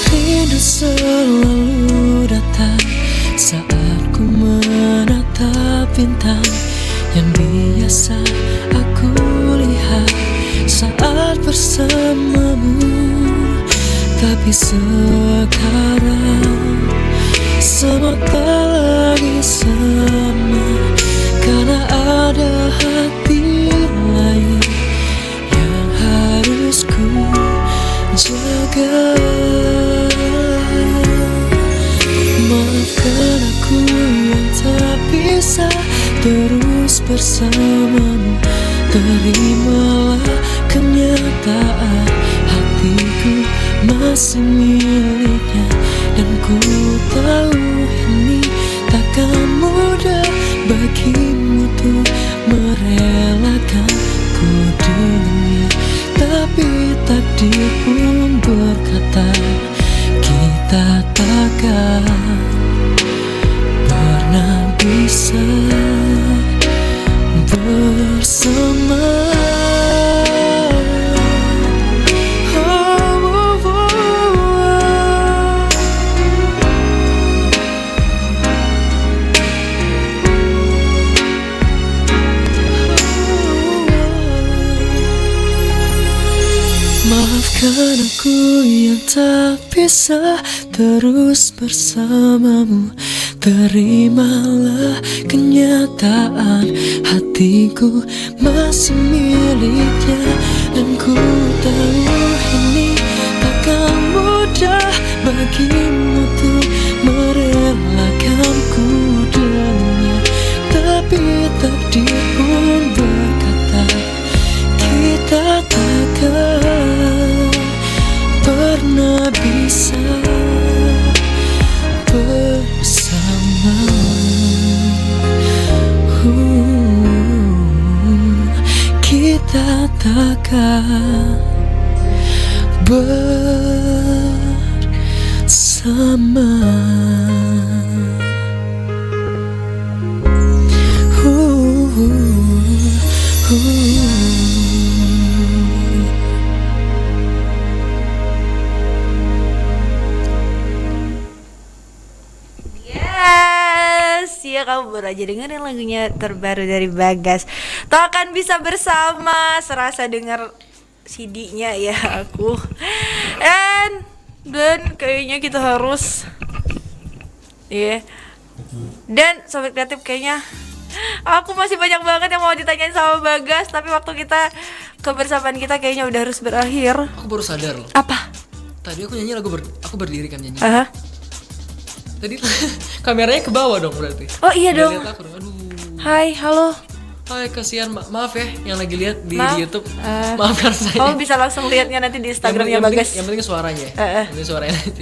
S5: Rindu selalu datang saat ku menatap bintang yang biasa aku lihat saat bersamamu. Tapi sekarang semua tak lagi sama, karena ada hati lain yang harus ku jaga. Maafkan aku yang tak bisa terus bersamamu. Terimalah kenyataan, hatiku masih miliknya. Dan ku tahu ini takkan mudah bagimu tuh merelakanku dengannya. Tapi takdir pun berkata kita takkan pernah bisa bersama. Maafkan aku yang tak bisa terus bersamamu. Terimalah kenyataan, hatiku masih miliknya. Dan ku tahu ini takkan mudah bagimu tuh merelakanku dengannya. Tapi takdir pun berkata kita takkan pernah bisa bersama. Kita takkan bersama.
S1: Ya kamu baru aja dengerin lagunya terbaru dari Bagas, takkan bisa bersama. Serasa denger CD-nya ya aku. Dan kayaknya kita harus Dan Sobat Kreatif, kayaknya aku masih banyak banget yang mau ditanyain sama Bagas, tapi waktu kita kebersamaan kita kayaknya udah harus berakhir.
S2: Aku baru sadar loh.
S1: Apa?
S2: Tadi aku nyanyi lagu aku berdiri kan nyanyi. Tadi kameranya ke bawah dong berarti.
S1: Oh iya
S2: Udah
S1: dong.
S2: lihat aku dong. Aduh.
S1: Hai, halo.
S2: Hai, kasihan, maaf ya yang lagi lihat di YouTube.
S1: Maaf.
S2: Maafkan saya.
S1: Kamu bisa langsung lihatnya nanti di Instagramnya Bagas.
S2: Yang penting suaranya. Yang penting suaranya nanti.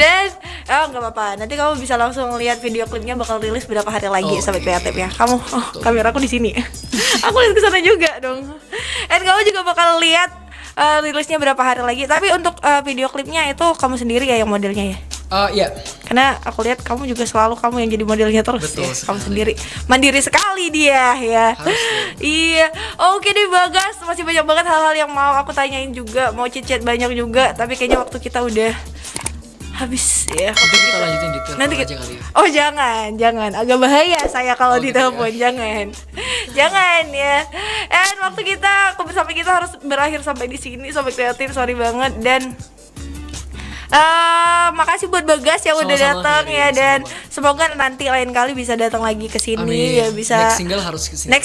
S1: Dan nggak apa-apa. Nanti kamu bisa langsung lihat video klipnya bakal rilis beberapa hari lagi, Sobat Kreatif ya. Kamu, kameraku di sini. Aku lihat ke sana juga dong. Dan kamu juga bakal lihat rilisnya berapa hari lagi. Tapi untuk video klipnya itu kamu sendiri ya yang modelnya ya?
S2: Iya.
S1: Karena aku lihat kamu juga selalu kamu yang jadi modelnya terus.
S2: Betul
S1: ya.
S2: sekali.
S1: Kamu sendiri mandiri sekali dia ya. Iya. Oke deh Bagas, masih banyak banget hal-hal yang mau aku tanyain juga, mau chat banyak juga. Tapi kayaknya waktu kita udah habis ya.
S2: Nanti kita lanjutin di telepon
S1: Nanti
S2: aja kali ya.
S1: Oh jangan, agak bahaya saya kalau di telepon, jangan ya. Dan waktu kita kebersamaan kita harus berakhir sampai di sini, Sobat Kreatif, sorry banget. Dan makasih buat Bagas yang udah datang ya, dan semoga nanti lain kali bisa datang lagi ke sini ya, bisa.
S2: Next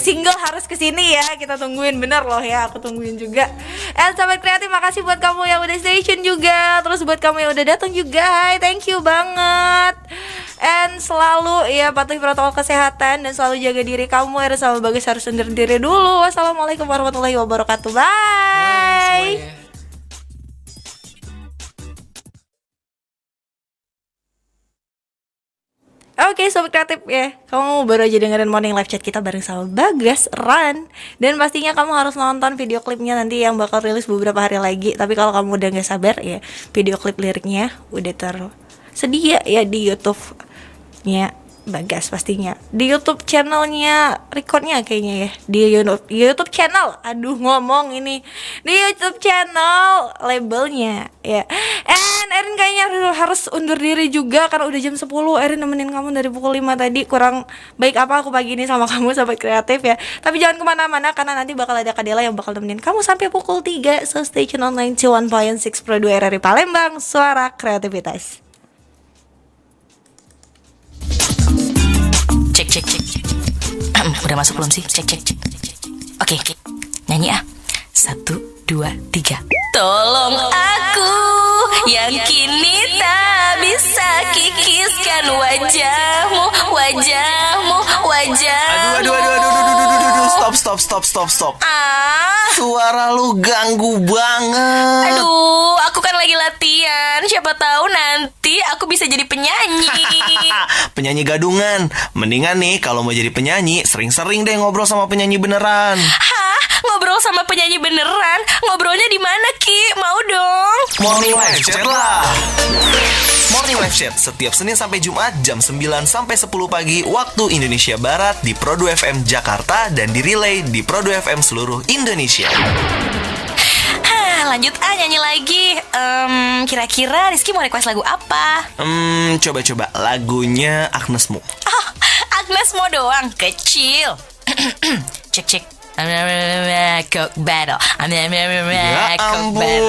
S2: single harus kesini.
S1: Ya, kita tungguin bener loh ya, aku tungguin juga. Sobat Kreatif, makasih buat kamu yang udah stay tune juga, terus buat kamu yang udah datang juga, hai, thank you banget. And selalu ya patuhi protokol kesehatan dan selalu jaga diri kamu ya. Sama Bagas harus undur diri dulu. Wassalamualaikum warahmatullahi wabarakatuh. Bye. Oke, Sobat Kreatif ya, kamu baru aja dengerin morning live chat kita bareng sama Bagas Ran. Dan pastinya kamu harus nonton video klipnya nanti yang bakal rilis beberapa hari lagi. Tapi kalau kamu udah gak sabar ya, video klip liriknya udah tersedia ya di YouTube-nya Bagas pastinya. Di YouTube channelnya, recordnya kayaknya ya, di YouTube channel, ngomong ini, di YouTube channel labelnya ya. Erin kayaknya harus undur diri juga karena udah jam 10. Erin nemenin kamu dari pukul 5 tadi. Kurang baik apa aku pagi ini sama kamu, Sobat Kreatif ya. Tapi jangan kemana-mana karena nanti bakal ada Kadela yang bakal nemenin kamu sampai pukul 3. So stay tune on 91.6 Pro 2 RRI Palembang, suara kreativitas.
S6: Cek. Udah masuk belum sih? Cek. Oke. Nyanyi 1, 2, 3. Tolong aku yang kini tak bisa kikiskan wajahmu.
S3: Stop.
S6: Ah,
S3: Suara lu ganggu banget.
S6: aduh, aku kan lagi latihan. Siapa tahu nanti aku bisa jadi penyanyi.
S3: Penyanyi gadungan. Mendingan nih kalau mau jadi penyanyi, sering-sering deh ngobrol sama penyanyi beneran.
S6: Hah? Ngobrol sama penyanyi beneran? Ngobrolnya di mana, Ki? Mau dong.
S3: Morning Live Chat lah. Morning Live Chat setiap Senin sampai Jumat jam 9 sampai 10 pagi waktu Indonesia Barat di Pro 2 FM Jakarta dan di relay di Pro 2 FM seluruh Indonesia.
S6: Lanjut nyanyi lagi. Kira-kira Rizky mau request lagu apa?
S3: Coba lagunya Agnesmo.
S6: Oh, Agnes mau doang. Kecil. Cek. Coke battle.
S3: Ya
S6: Coke battle.
S3: ampun.